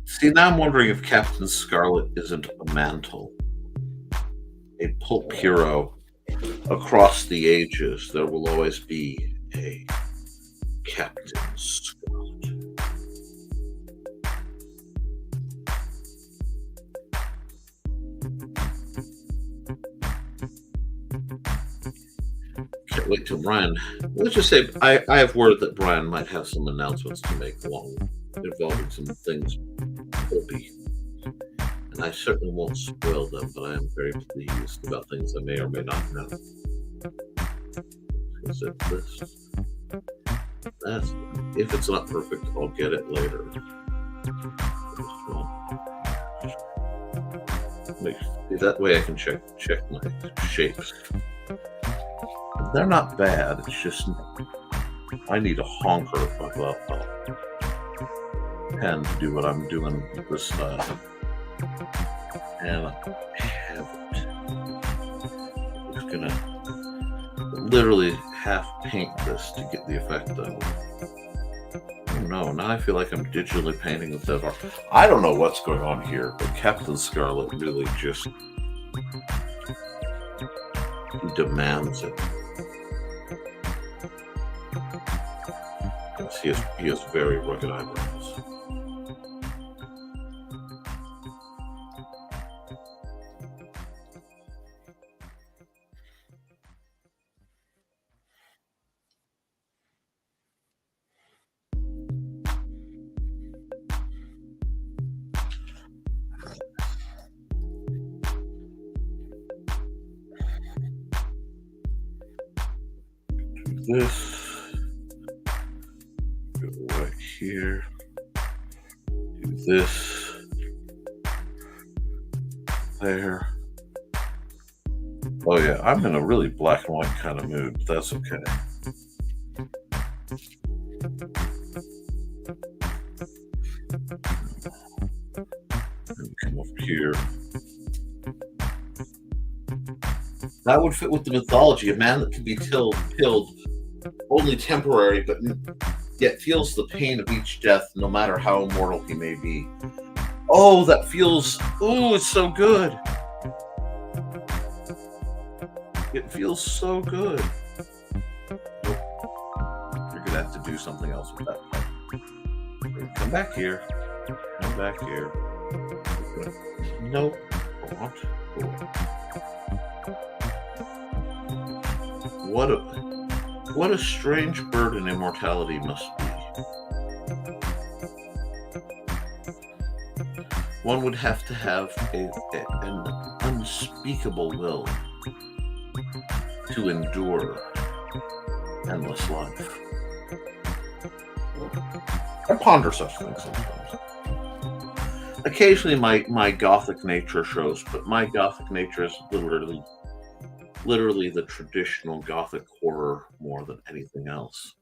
See, now I'm wondering if Captain Scarlet isn't a mantle, a pulp hero. Across the ages, there will always be a Captain Scarlet. Can't wait till Brian. Let's just say I have word that Brian might have some announcements to make involving some things pulpy. And I certainly won't spoil them, but I am very pleased about things I may or may not know. If it's not perfect, I'll get it later. That way I can check my shapes. They're not bad. It's just I need a honker of a pen to do what I'm doing with this and I haven't. I'm just gonna literally half paint this to get the effect of. Oh no, now I feel like I'm digitally painting with that art. I don't know what's going on here, but Captain Scarlet really just demands it. He has very rugged eyebrows. Do this. Here, do this, there. Oh yeah, I'm in a really black and white kind of mood, but that's okay. Come up here. That would fit with the mythology, a man that can be killed only temporary, but yet feels the pain of each death, no matter how immortal he may be. Oh, that feels, it's so good. It feels so good. Nope. You're going to have to do something else with that part. Come back here. Come back here. Nope. What a strange burden immortality must be. One would have to have an unspeakable will to endure endless life. I ponder such things sometimes. Occasionally my gothic nature shows, but my gothic nature is literally the traditional gothic horror more than anything else.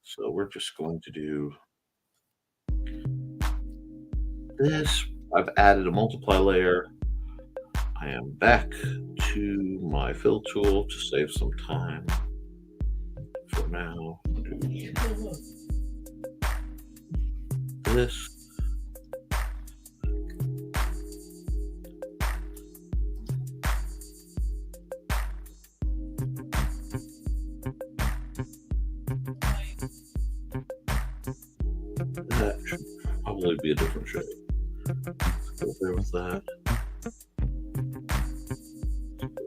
So we're just going to do this. I've added a multiply layer. I am back to my fill tool to save some time. For now, do this. That should probably be a different shape. Let's go there with that.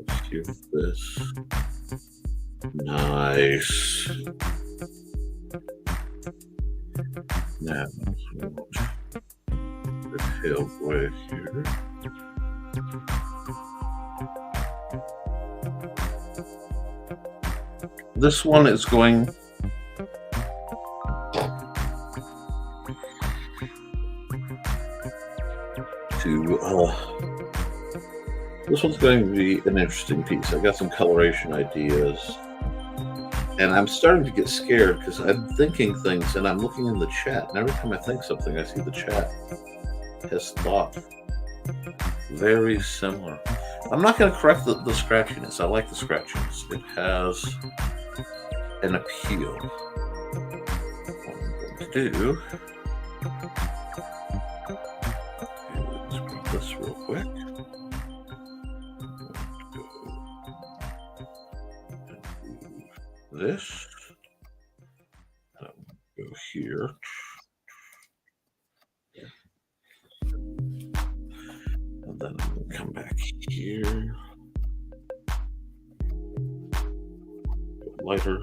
Let's do this. Nice. Now, the tail right here. This one is going to, this one's going to be an interesting piece. I've got some coloration ideas. And I'm starting to get scared because I'm thinking things and I'm looking in the chat. And every time I think something, I see the chat has thought very similar. I'm not going to correct the scratchiness. I like the scratchiness. It has an appeal. What I'm going to do, let's grab this real quick. This, go here, and then I'm going to come back here, go lighter,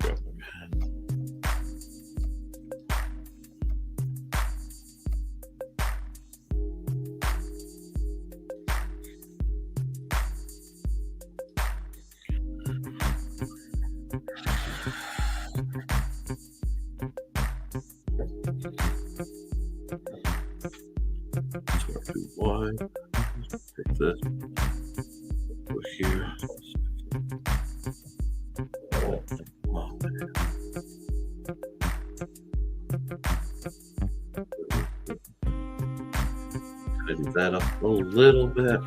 grab my pen, take this, go here. Tighten that up a little bit.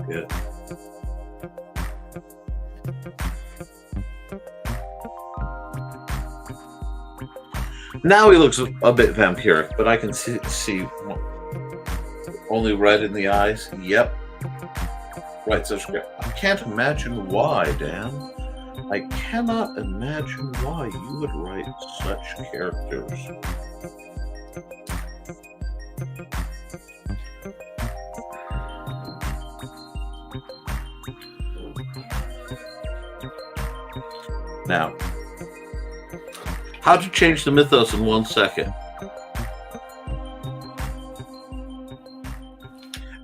Good. Now he looks a bit vampiric, but I can see only red in the eyes. Yep. Right, such great. I can't imagine why, Dan. I cannot imagine why you would write such characters. Now, how to change the mythos in 1 second.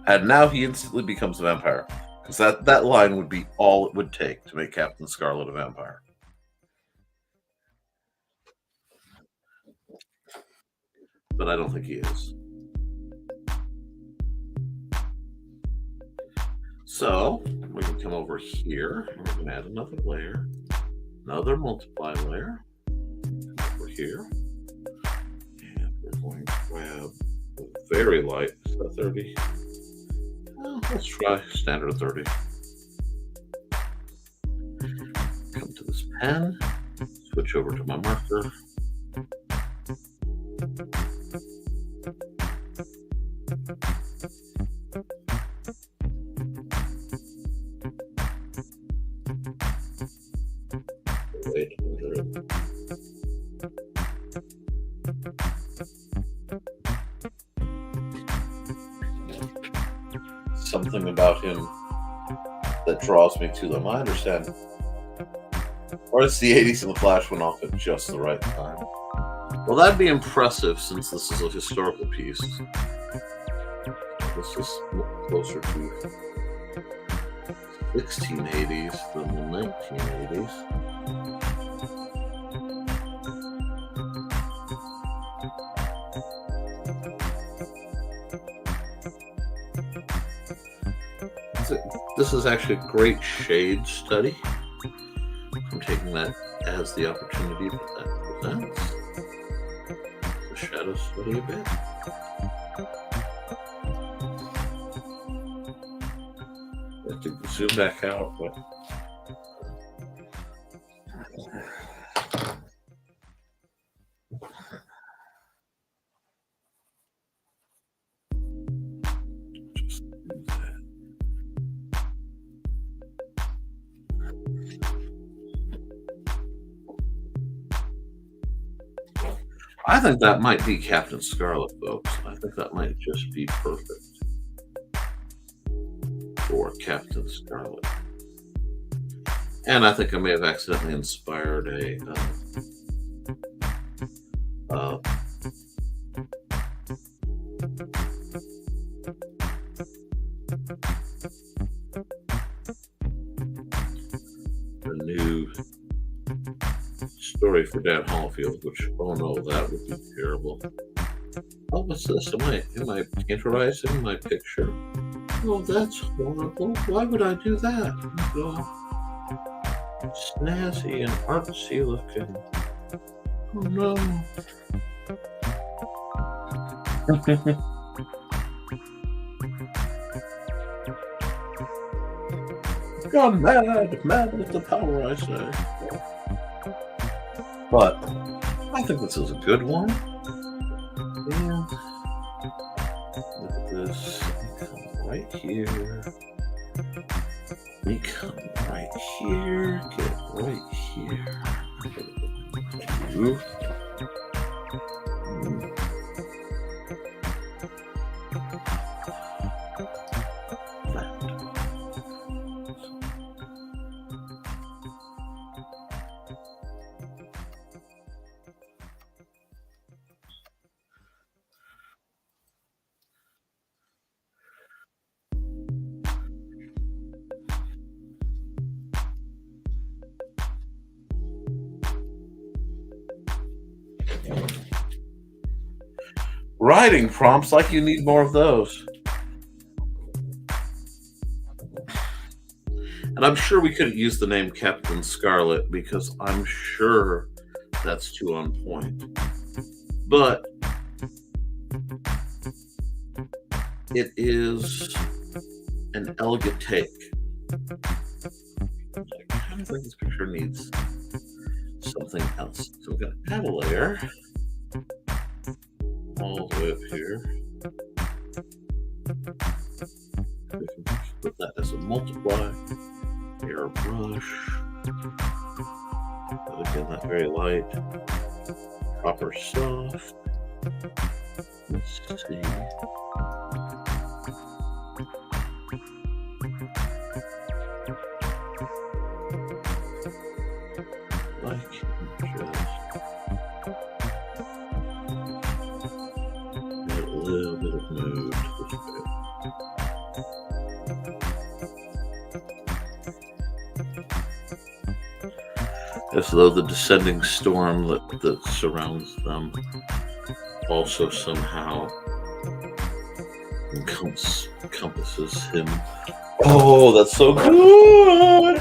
And now he instantly becomes a vampire. Because that line would be all it would take to make Captain Scarlet a vampire. But I don't think he is. So, we can come over here. And we're going to add another layer. Another multiply layer. Over here. And we're going to grab a very light. Is that 30? Let's try standard 30. Come to this pen, switch over to my marker. Wait. something about him that draws me to them. I understand. Or it's the 80s and the Flash went off at just the right time. Well, that'd be impressive since this is a historical piece. This is closer to 1680s than the 1980s. This is actually a great shade study. I'm taking that as the opportunity that presents. The shadow study a bit. I have to zoom back out, but just do that. I think that might be Captain Scarlet, folks. I think that might just be perfect for Captain Scarlet. And I think I may have accidentally inspired a new story for Dan Hallfield, which, oh no, that would be terrible. Oh, what's this? Am I plagiarizing my picture? Oh, that's horrible. Why would I do that? Oh, snazzy and artsy looking. Oh no. Gone mad with the power, I say. But I think this is a good one. Yeah. Look at this. Right here. We come right here. Get right here. Move. Writing prompts, like you need more of those. And I'm sure we couldn't use the name Captain Scarlet because I'm sure that's too on point. But it is an elegant take. I kind of think this picture needs something else. So I'm going to add a layer all the way up here. We can put that as a multiply. Airbrush. But again, not very light. Proper soft. Let's see. As though the descending storm that surrounds them also somehow encompasses him. Oh, that's so good!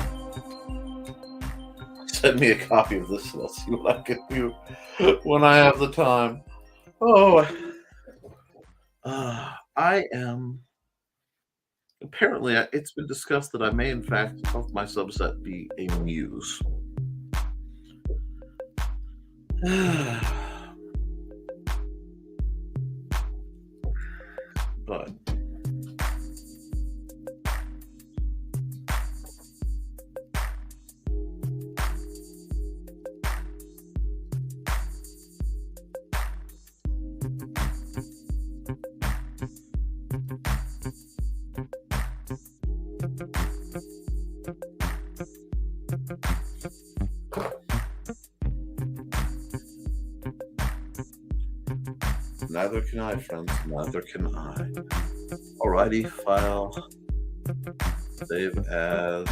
Send me a copy of this and I'll see what I can do when I have the time. Oh, I am... Apparently, it's been discussed that I may, in fact, of my subset be a muse. But Neither can I, friends. Neither can I. Alrighty, file. Save as.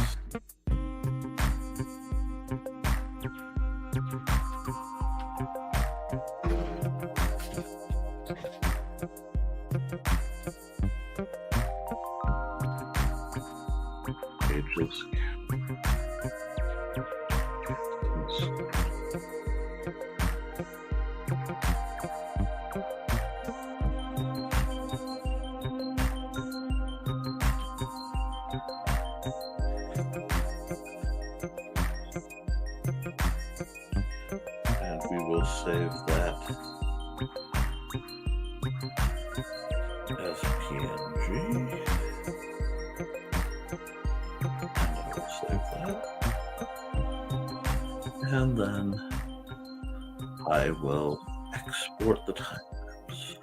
Pages. And we will save that as PNG. And I will save that. And then I will export the time lapse.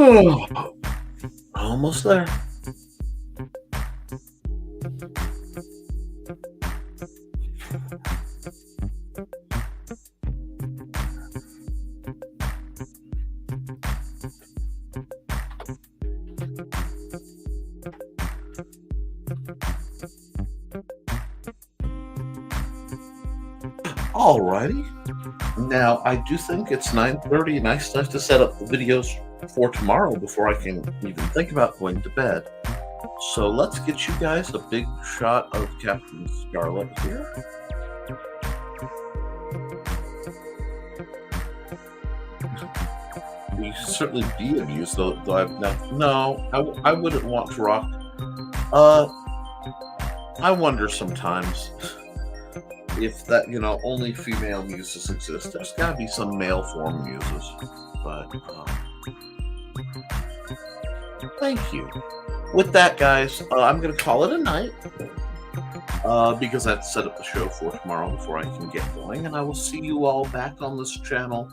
Oh, almost there. Alrighty. Now I do think it's 9:30. Nice to set up the videos for tomorrow before I can even think about going to bed. So let's get you guys a big shot of Captain Scarlet here. You should certainly be amused, though I wouldn't want to rock. I wonder sometimes if that, only female muses exist. There's got to be some male form muses, but thank you. With that, guys, I'm going to call it a night because I've set up the show for tomorrow before I can get going, and I will see you all back on this channel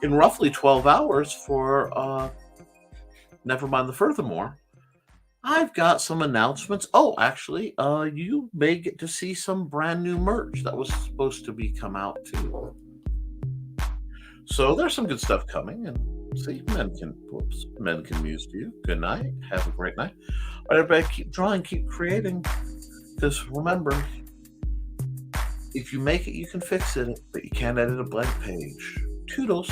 in roughly 12 hours for Never Mind the Furthermore. I've got some announcements. Oh, actually, you may get to see some brand new merch that was supposed to come out too. So there's some good stuff coming, and see, men can muse to you. Good night. Have a great night. All right, everybody, keep drawing, keep creating. Because remember, if you make it, you can fix it, but you can't edit a blank page. Toodles.